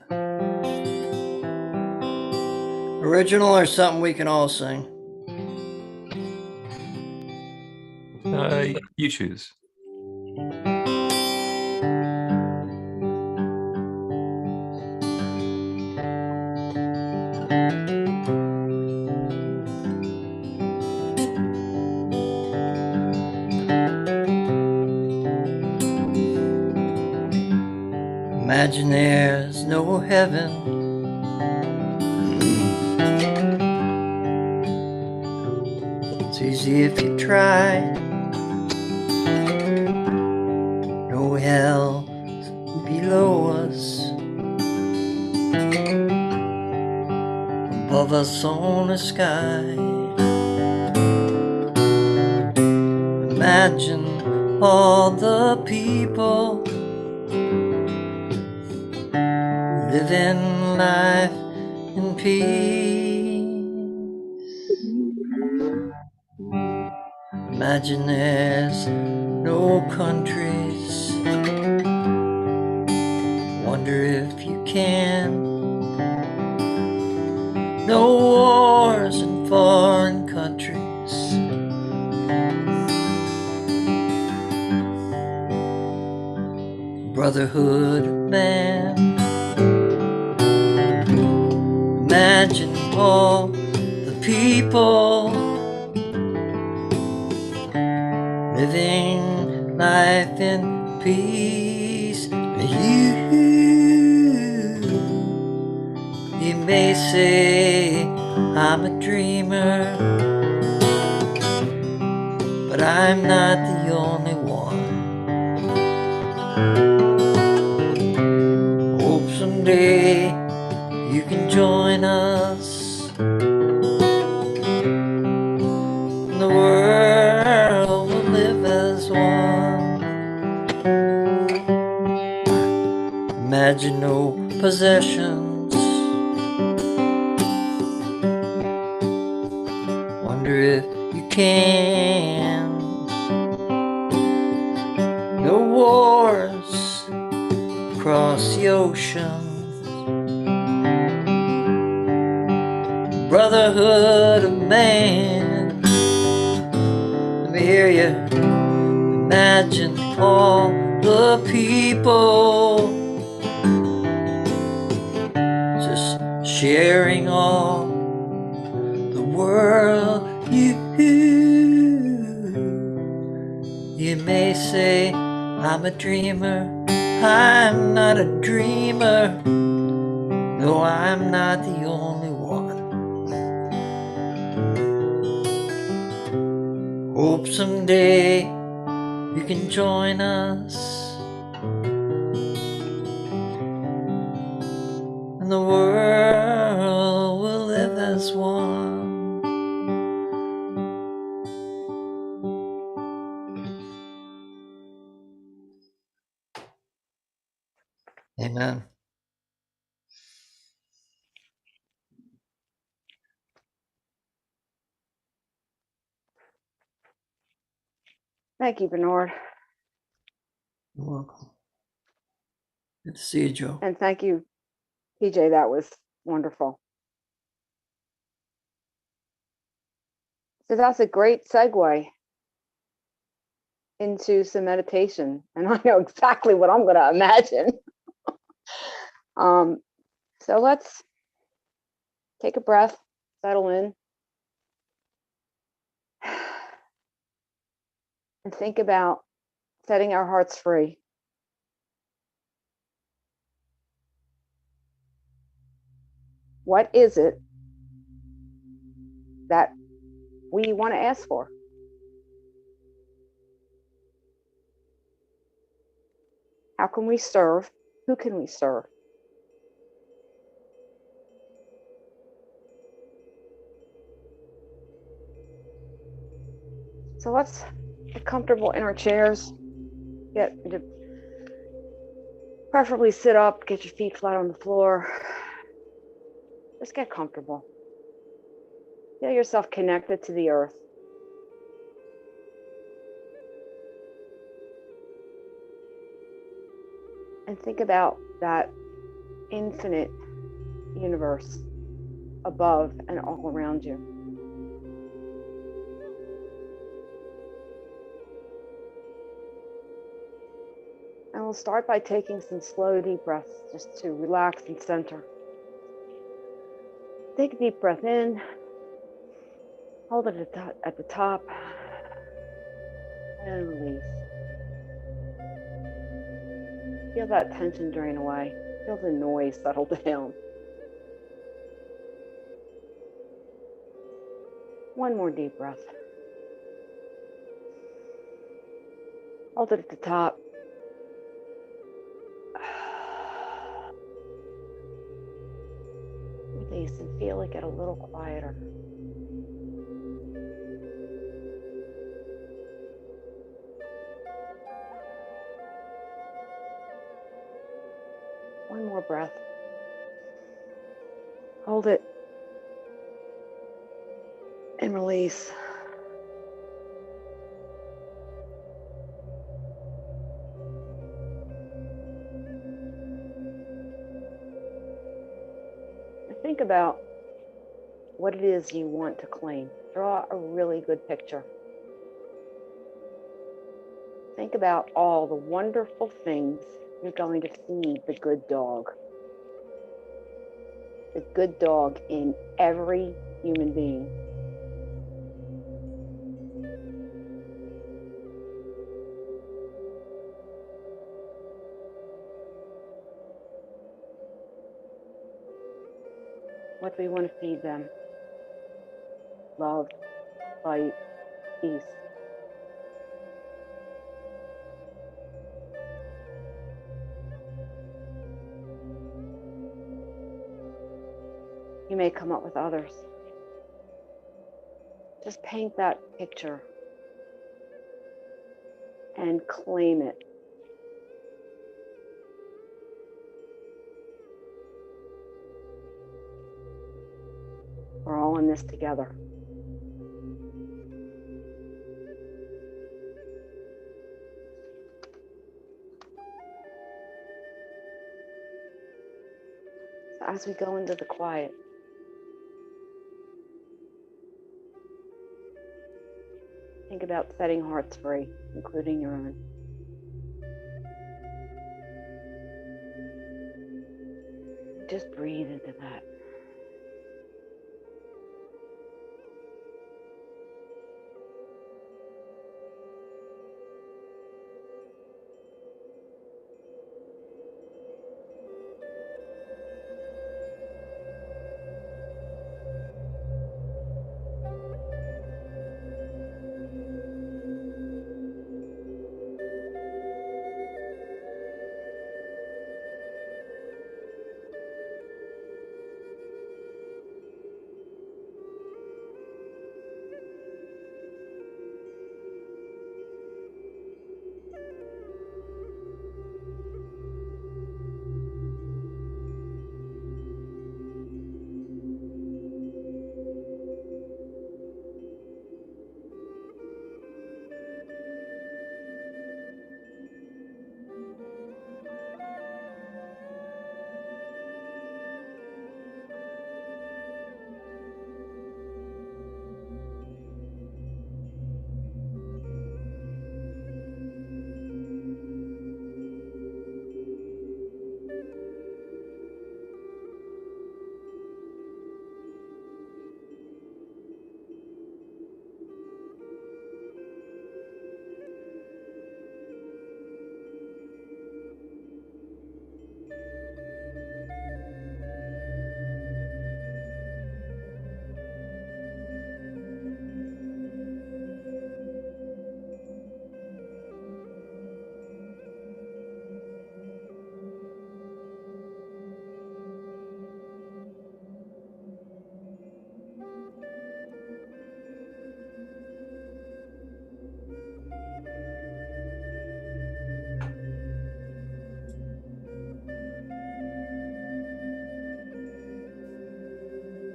Original or something we can all sing? You choose. Imagine there's no heaven. It's easy if you try. No hell us on the sky. Imagine all the people living life in peace. Imagine there's no countries. Wonder if you can. No wars in foreign countries. Brotherhood of man. Imagine all the people living life in peace. You may say I'm a dreamer, but I'm not the only one. Hope someday you can join us. The world will live as one. Imagine no possessions. Wonder if you can. No wars across the ocean. Brotherhood of man. Let me hear you. Imagine all the people just sharing all the world. You may say I'm a dreamer. I'm not a dreamer. No, I'm not the only one. Hope someday you can join us, and the world will live as one. Amen. Thank you, Bernard. You're welcome. Good to see you, Joe. And thank you, PJ. That was wonderful. So that's a great segue into some meditation. And I know exactly what I'm going to imagine. So let's take a breath, settle in, and think about setting our hearts free. What is it that we want to ask for? How can we serve? Who can we serve? So let's get comfortable in our chairs. Preferably sit up, get your feet flat on the floor. Just get comfortable. Feel yourself connected to the earth. And think about that infinite universe above and all around you. And we'll start by taking some slow, deep breaths just to relax and center. Take a deep breath in, hold it at the top, and release. Feel that tension drain away. Feel the noise settle down. One more deep breath. Hold it at the top. With the release and feel it get a little quieter. One more breath. Hold it and release. Think about what it is you want to claim. Draw a really good picture. Think about all the wonderful things you're going to feed the good dog. The good dog in every human being. What do we want to feed them? Love, light, peace. You may come up with others. Just paint that picture and claim it. We're all in this together. So as we go into the quiet, think about setting hearts free, including your own. Just breathe into that.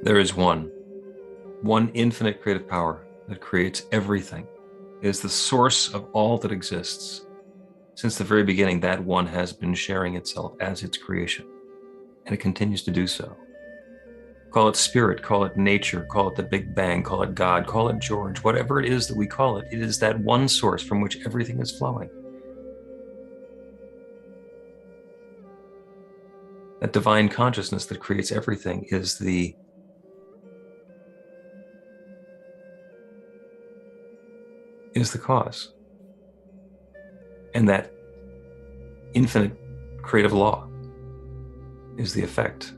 There is one infinite creative power that creates everything. It is the source of all that exists. Since the very beginning, that one has been sharing itself as its creation, and it continues to do so. Call it spirit, call it nature, call it the Big Bang, call it God, call it George, whatever it is that we call it, it is that one source from which everything is flowing. That divine consciousness that creates everything is the cause. And that infinite creative law is the effect.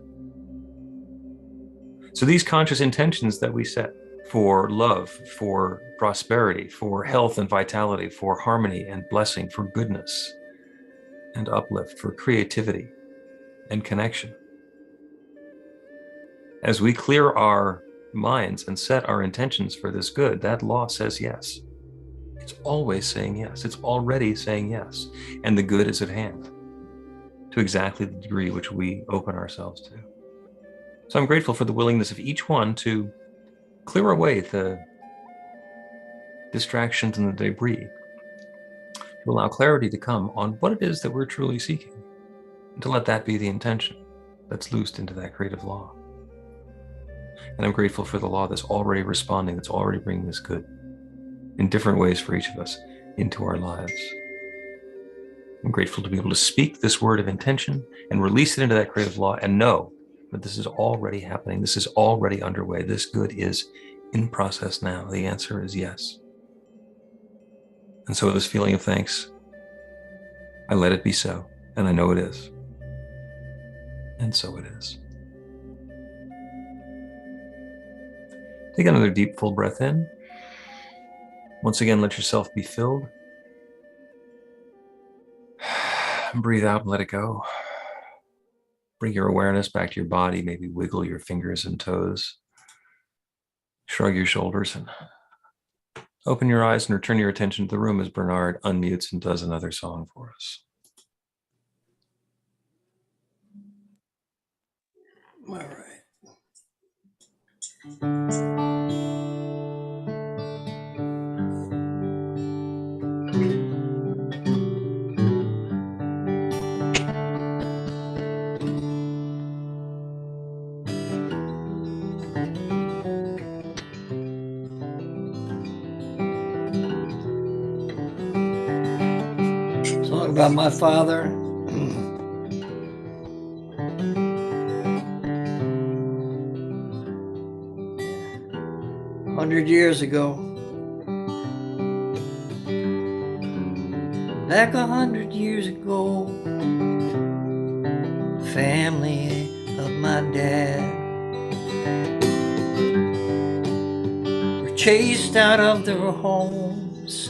So these conscious intentions that we set for love, for prosperity, for health and vitality, for harmony and blessing, for goodness and uplift, for creativity and connection, As we clear our minds and set our intentions for this good, that law says yes. It's always saying yes. It's already saying yes. And the good is at hand to exactly the degree which we open ourselves to. So I'm grateful for the willingness of each one to clear away the distractions and the debris, to allow clarity to come on what it is that we're truly seeking, and to let that be the intention that's loosed into that creative law. And I'm grateful for the law that's already responding, that's already bringing this good in different ways for each of us into our lives. I'm grateful to be able to speak this word of intention and release it into that creative law and know that this is already happening. This is already underway. This good is in process now. The answer is yes. And so this feeling of thanks, I let it be so, and I know it is. And so it is. Take another deep, full breath in. Once again, let yourself be filled. Breathe out and let it go. Bring your awareness back to your body, maybe wiggle your fingers and toes. Shrug your shoulders and open your eyes and return your attention to the room as Bernard unmutes and does another song for us. All right. Song about my father. 100 years ago. Back 100 years ago, the family of my dad were chased out of their homes.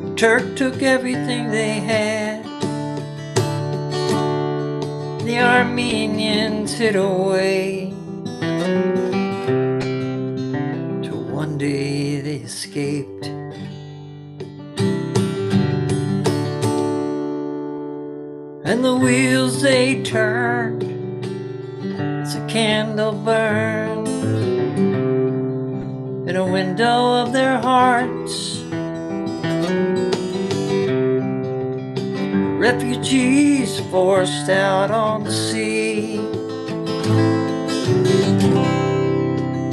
The Turk took everything they had. The Armenians hid away. Till one day they escaped. And the wheels they turned as a candle burned in a window of their hearts. Refugees forced out on the sea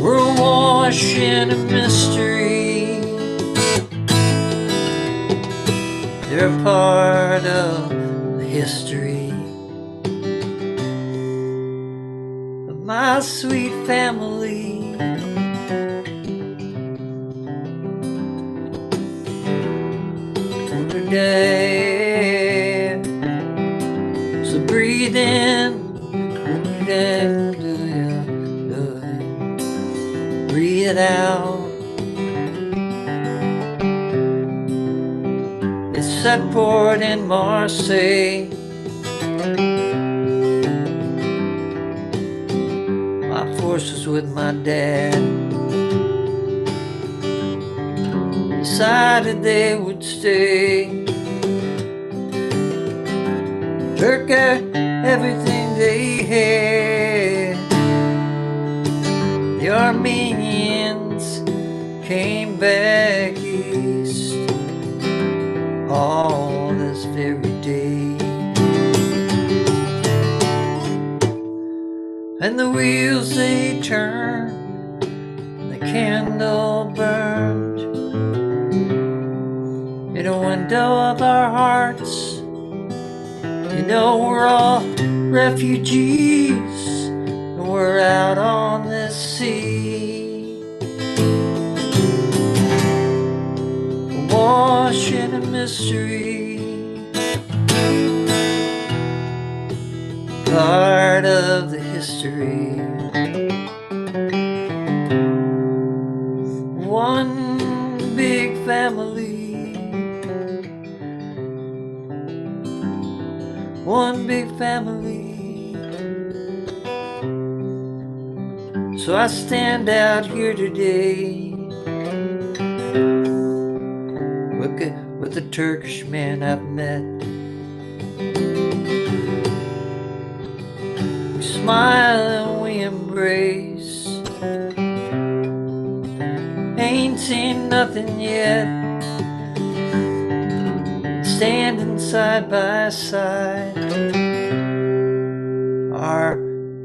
were awash in a mystery. They're part of the history of my sweet family. Today, so breathe in, breathe it out. It's set port in Marseille. My forces with my dad decided they would stay. Took everything they had. The Armenians came back east all this very day. And the wheels they turned, the candle burned in a window of our hearts. You know we're all refugees, and we're out on this sea, awash in a mystery, part of the history. One big family. One big family. So I stand out here today with the Turkish man I've met. We smile and we embrace. Ain't seen nothing yet. Standing side by side, our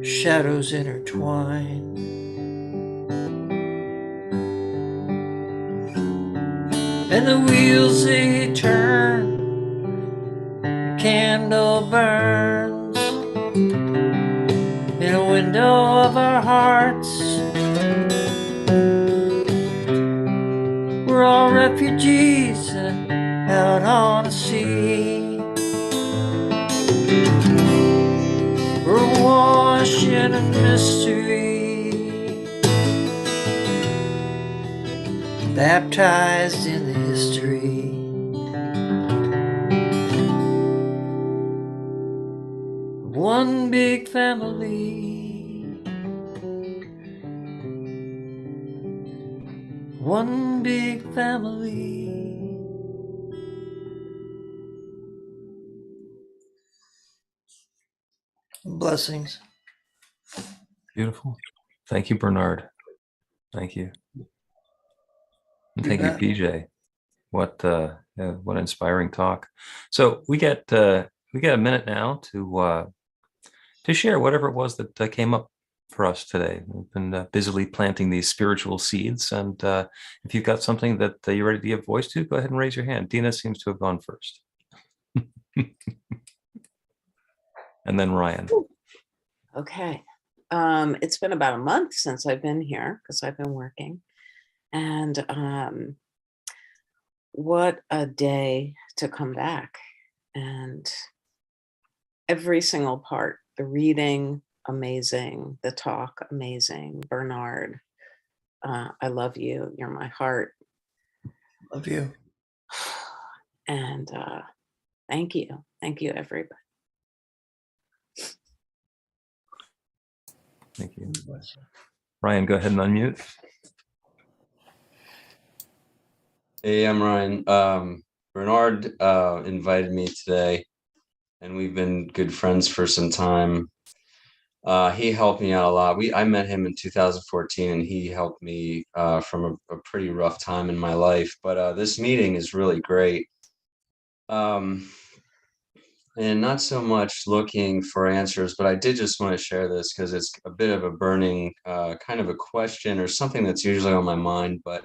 shadows intertwine. And the wheels they turn, the candle burns in a window of our hearts. We're all refugees out on the sea. We're washed in a mystery, baptized in the history. One big family, one big family. Blessings. Beautiful. Thank you, Bernard. Thank you. And You thank you, bet. PJ. What inspiring talk. So we get a minute now to share whatever it was that came up for us today. We've been busily planting these spiritual seeds, and if you've got something that you're ready to give voice to, go ahead and raise your hand. Dina seems to have gone first. And then Ryan. Okay. It's been about a month since I've been here because I've been working. And what a day to come back. And every single part, the reading, amazing. The talk, amazing. Bernard, I love you. You're my heart. Love you. And thank you. Thank you, everybody. Thank you. Ryan, go ahead and unmute. Hey, I'm Ryan. Bernard invited me today, and we've been good friends for some time. He helped me out a lot. I met him in 2014, and he helped me from a pretty rough time in my life. But this meeting is really great. And not so much looking for answers, but I did just want to share this because it's a bit of a burning kind of a question or something that's usually on my mind. But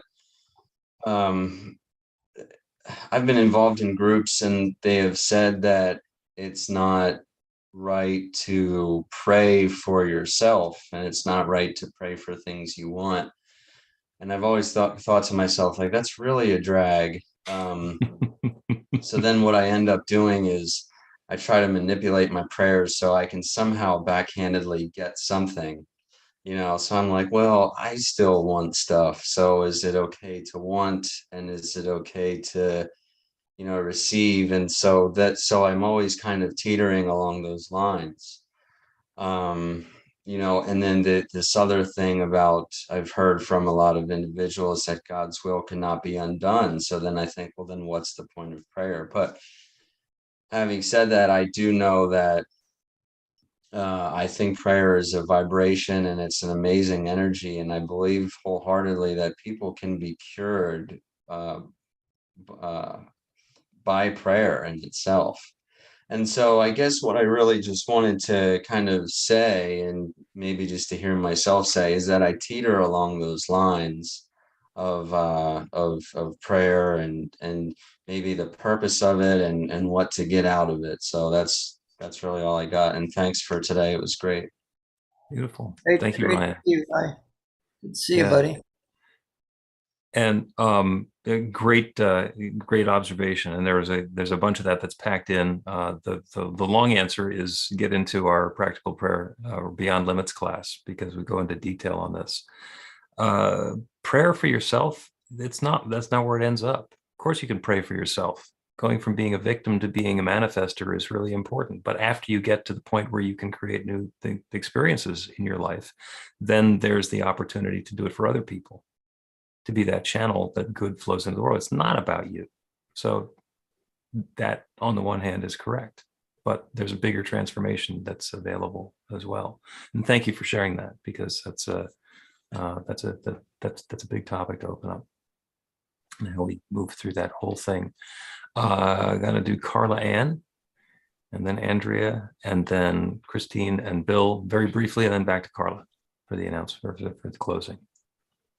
I've been involved in groups, and they have said that it's not right to pray for yourself, and it's not right to pray for things you want. And I've always thought to myself, like, that's really a drag. So then what I end up doing is I try to manipulate my prayers so I can somehow backhandedly get something, so I'm like, well, I still want stuff. So is it okay to want, and is it okay to, receive? And so I'm always kind of teetering along those lines. And then this other thing about, I've heard from a lot of individuals that God's will cannot be undone. So then I think, well, then what's the point of prayer? But having said that, I do know that I think prayer is a vibration, and it's an amazing energy. And I believe wholeheartedly that people can be cured by prayer in itself. And so I guess what I really just wanted to kind of say, and maybe just to hear myself say, is that I teeter along those lines of prayer and maybe the purpose of it and what to get out of it. So that's really all I got. And thanks for today. It was great. Beautiful. Great, Thank you, great Ryan. to see you, Ryan. Good to see you, Yeah. buddy. And a great observation. And there's a bunch of that's packed in. The long answer is get into our practical prayer Beyond Limits class, because we go into detail on this. Prayer for yourself, that's not where it ends up. Of course, you can pray for yourself, going from being a victim to being a manifester is really important. But after you get to the point where you can create new experiences in your life, then there's the opportunity to do it for other people, to be that channel that good flows into the world. It's not about you. So that, on the one hand, is correct, but there's a bigger transformation that's available as well. And thank you for sharing that, because that's a big topic to open up, and how we move through that whole thing. I'm gonna do Carla Ann, and then Andrea, and then Christine and Bill very briefly, and then back to Carla for the announcement, for the closing.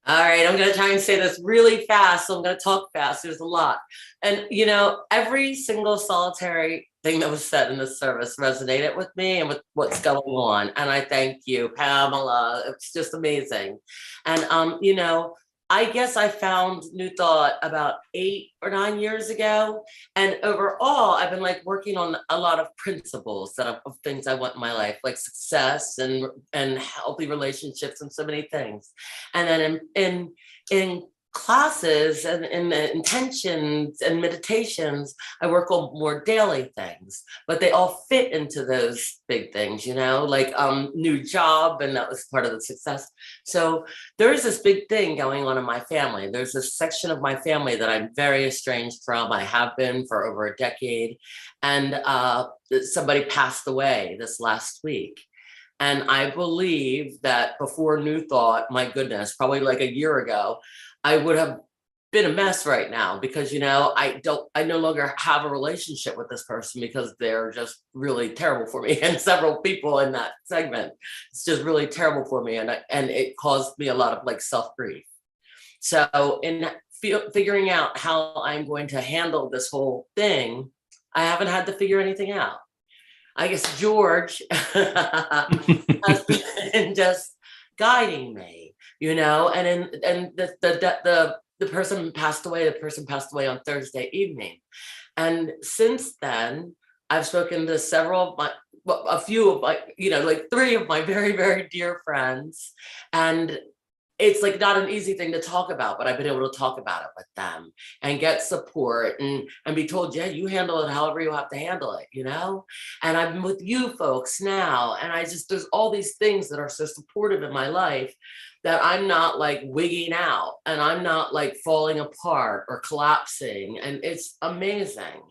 All right, I'm going to try and say this really fast. So I'm going to talk fast. There's a lot. And, you know, every single solitary thing that was said in this service resonated with me and with what's going on. And I thank you, Pamela. It's just amazing. And, you know, I guess I found New Thought about 8 or 9 years ago. And overall, I've been like working on a lot of principles of things I want in my life, like success and healthy relationships and so many things. And then in classes and in the intentions and meditations, I work on more daily things, but they all fit into those big things, you know, like new job, and that was part of the success. So there's this big thing going on in my family. There's this section of my family that I'm very estranged from. I have been for over a decade, and somebody passed away this last week. And I believe that before New Thought, my goodness, probably like a year ago, I would have been a mess right now, because, you know, I no longer have a relationship with this person because they're just really terrible for me, and several people in that segment. It's just really terrible for me. And it caused me a lot of like self-grief. So in figuring out how I'm going to handle this whole thing, I haven't had to figure anything out. I guess George has been just guiding me, you know, and the person passed away. The person passed away on Thursday evening, and since then, I've spoken to a few of my, you know, like 3 of my very, very dear friends, and it's like not an easy thing to talk about, but I've been able to talk about it with them and get support and be told, yeah, you handle it however you have to handle it, you know? And I'm with you folks now. And there's all these things that are so supportive in my life that I'm not like wigging out, and I'm not like falling apart or collapsing. And it's amazing.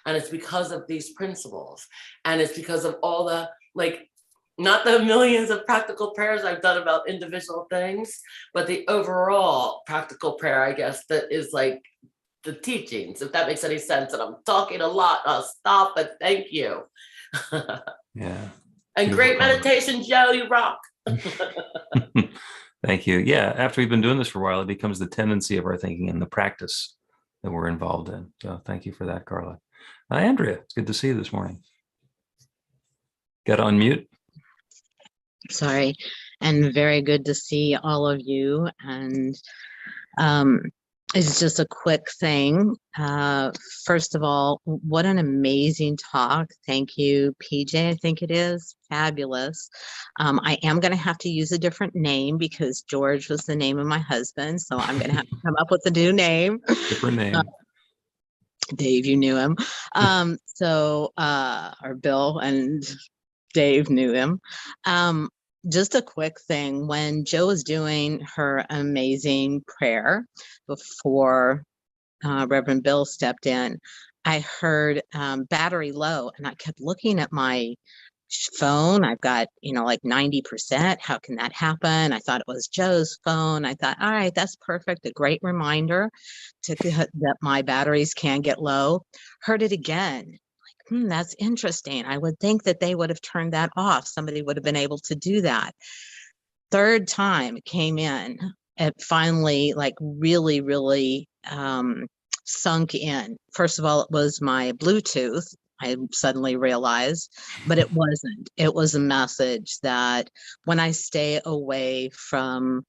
And it's because of these principles. And it's because of all the, like, not the millions of practical prayers I've done about individual things, but the overall practical prayer, I guess, that is like the teachings, if that makes any sense. And I'm talking a lot, I'll stop, but thank you. Yeah. And great meditation, Joe, you rock. Thank you. Yeah, after we've been doing this for a while, it becomes the tendency of our thinking and the practice that we're involved in. So thank you for that, Carla. Andrea, it's good to see you this morning. Got to unmute. Sorry, and very good to see all of you. And it's just a quick thing. First of all, what an amazing talk. Thank you, PJ, I think it is. Fabulous. I am going to have to use a different name because George was the name of my husband. So I'm going to have to come up with a new name. Different name. Dave, you knew him. Or Bill and Dave knew him. Just a quick thing, when Joe was doing her amazing prayer before Reverend Bill stepped in, I heard battery low, and I kept looking at my phone. I've got, you know, like 90%. How can that happen? I thought it was Joe's phone. I thought, all right, that's perfect. A great reminder that my batteries can get low. Heard it again. That's interesting. I would think that they would have turned that off. Somebody would have been able to do that. Third time it came in, it finally like really, really sunk in. First of all, it was my Bluetooth, I suddenly realized, but it wasn't. It was a message that when I stay away from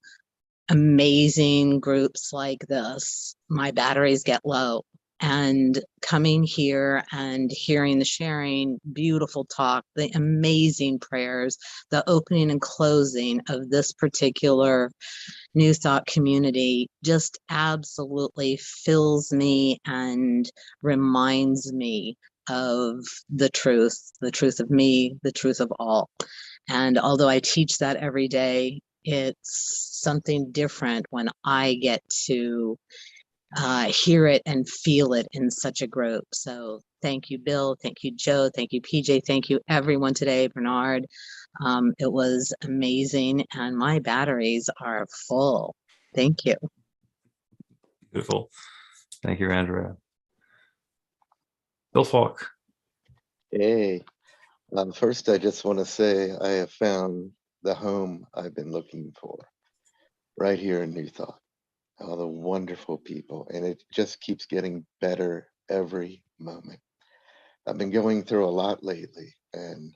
amazing groups like this, my batteries get low. And coming here and hearing the sharing, beautiful talk, the amazing prayers, the opening and closing of this particular New Thought community just absolutely fills me and reminds me of the truth of me, the truth of all. And although I teach that every day, it's something different when I get to hear it and feel it in such a group. So thank you, Bill. Thank you, Joe. Thank you, PJ. Thank you, everyone today, Bernard. It was amazing, and my batteries are full. Thank you. Beautiful. Thank you, Andrea. Bill Falk. Hey, first I just want to say I have found the home I've been looking for right here in New Thought. All the wonderful people, and it just keeps getting better every moment. I've been going through a lot lately and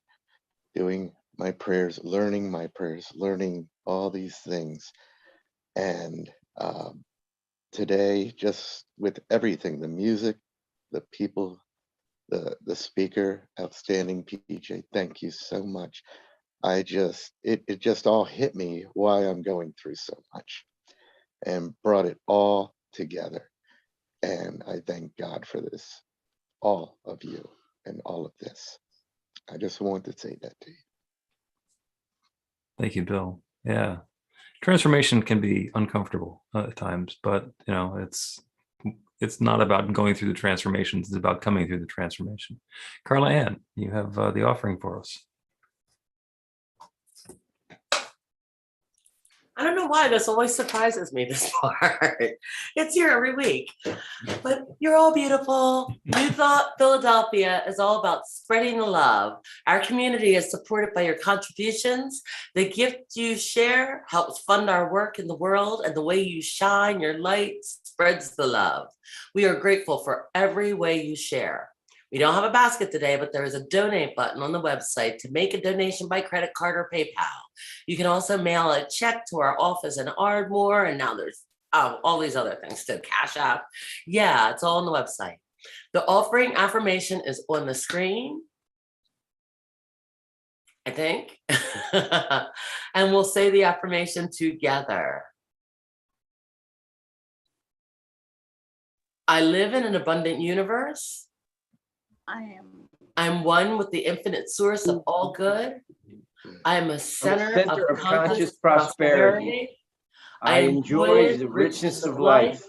doing my prayers, learning all these things. And today, just with everything, the music, the people, the speaker, outstanding PJ, thank you so much. It just all hit me why I'm going through so much, and brought it all together. And I thank God for this, all of you and all of this. I just wanted to say that to you. Thank you, Bill. Yeah. Transformation can be uncomfortable at times, but it's not about going through the transformations, it's about coming through the transformation. Carla Ann, you have the offering for us. I don't know why this always surprises me, this part. It's here every week. But you're all beautiful. New Thought Philadelphia is all about spreading the love. Our community is supported by your contributions. The gift you share helps fund our work in the world, and the way you shine your light spreads the love. We are grateful for every way you share. We don't have a basket today, but there is a donate button on the website to make a donation by credit card or PayPal. You can also mail a check to our office in Ardmore, and now there's all these other things to Cash App. Yeah, it's all on the website. The offering affirmation is on the screen, I think. And we'll say the affirmation together. I live in an abundant universe. I'm one with the infinite source of all good. I am a center of conscious prosperity. I enjoy the richness of life.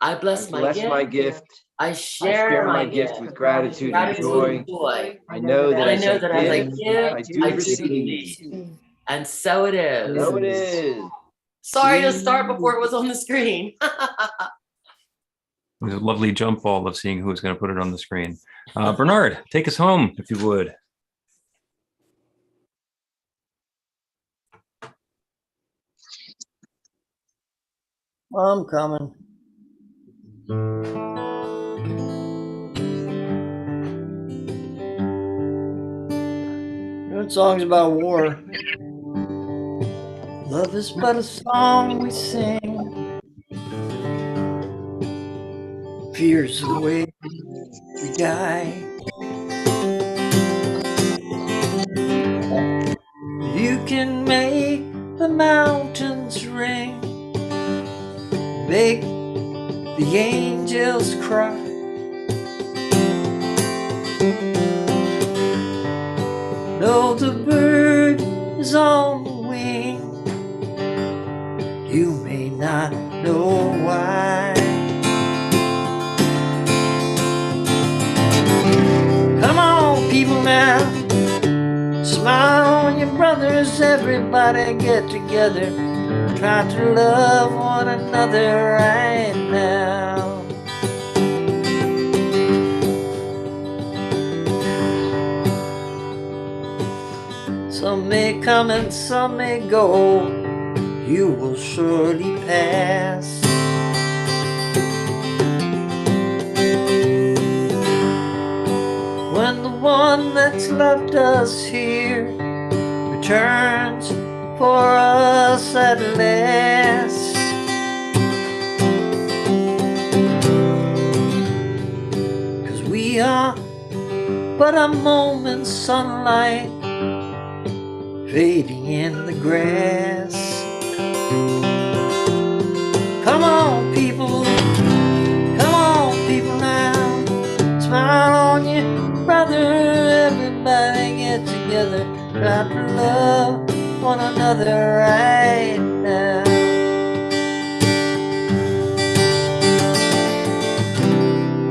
I bless my gift. I share my gift with gratitude and joy. I know that as I give, I do receive. And so it is. So it is. Sorry to start before it was on the screen. It was a lovely jump ball of seeing who was going to put it on the screen. Bernard, take us home, if you would. I'm coming. Good songs about war. Love is but a song we sing. Fears the way we die. You can make the mountains ring, make the angels cry. No, the bird is on the wing. You may not know why. Come on, people now, smile on your brothers. Everybody get together, try to love one another right now. Some may come and some may go, you will surely pass. When the one that's loved us here returns for us at last, but a moment's sunlight fading in the grass. Come on, people. Come on, people now. Smile on your brother. Everybody get together. Try to love one another right now.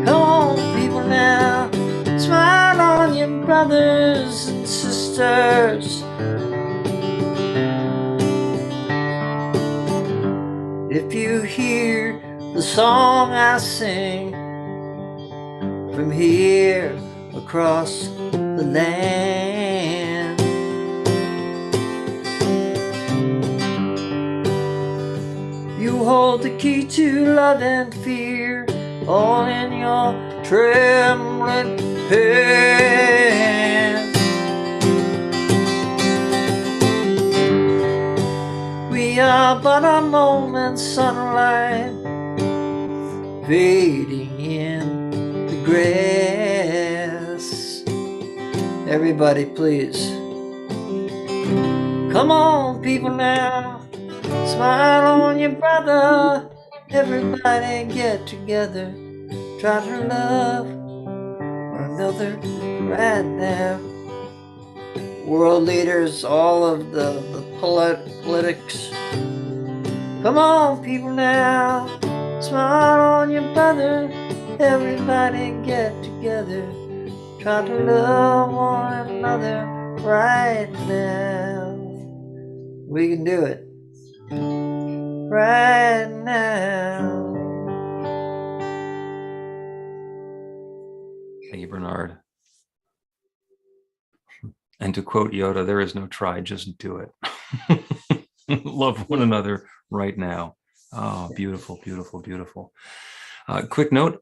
Come on, people now. Smile on your brothers and sisters. If you hear the song I sing from here across the land, you hold the key to love and fear all in your trembling hands. We are but a moment's sunlight fading in the grass. Everybody, please. Come on, people now. Smile on your brother. Everybody get together. Try to love one another right now. World leaders, all of the politics. Come on, people now. Smile on your brother. Everybody get together. Try to love one another right now. We can do it. Right now. Thank you, Bernard. And to quote Yoda, there is no try, just do it. Love one another right now. Oh, beautiful, beautiful, beautiful. Quick note,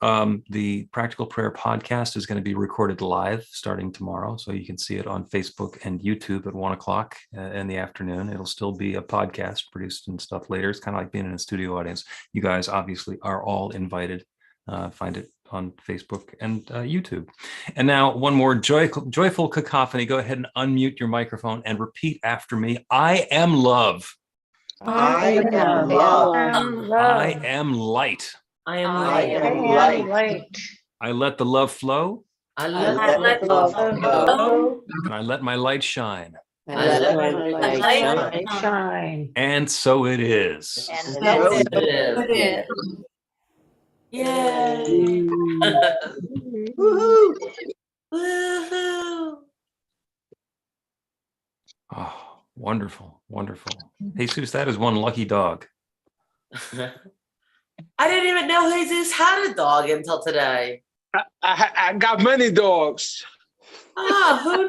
the Practical Prayer podcast is going to be recorded live starting tomorrow. So you can see it on Facebook and YouTube at 1 o'clock in the afternoon. It'll still be a podcast produced and stuff later. It's kind of like being in a studio audience. You guys obviously are all invited. Find it on Facebook and YouTube. And now one more joyful cacophony. Go ahead and unmute your microphone and repeat after me. I am love. I am love. I am light. I am light. I let the love flow. I let love flow. And I let my light shine. I let my light shine. And so it is. And so it is. Yay! Woohoo! Woohoo! Oh, wonderful, wonderful. Jesus, that is one lucky dog. I didn't even know Jesus had a dog until today. I got many dogs. Ah, who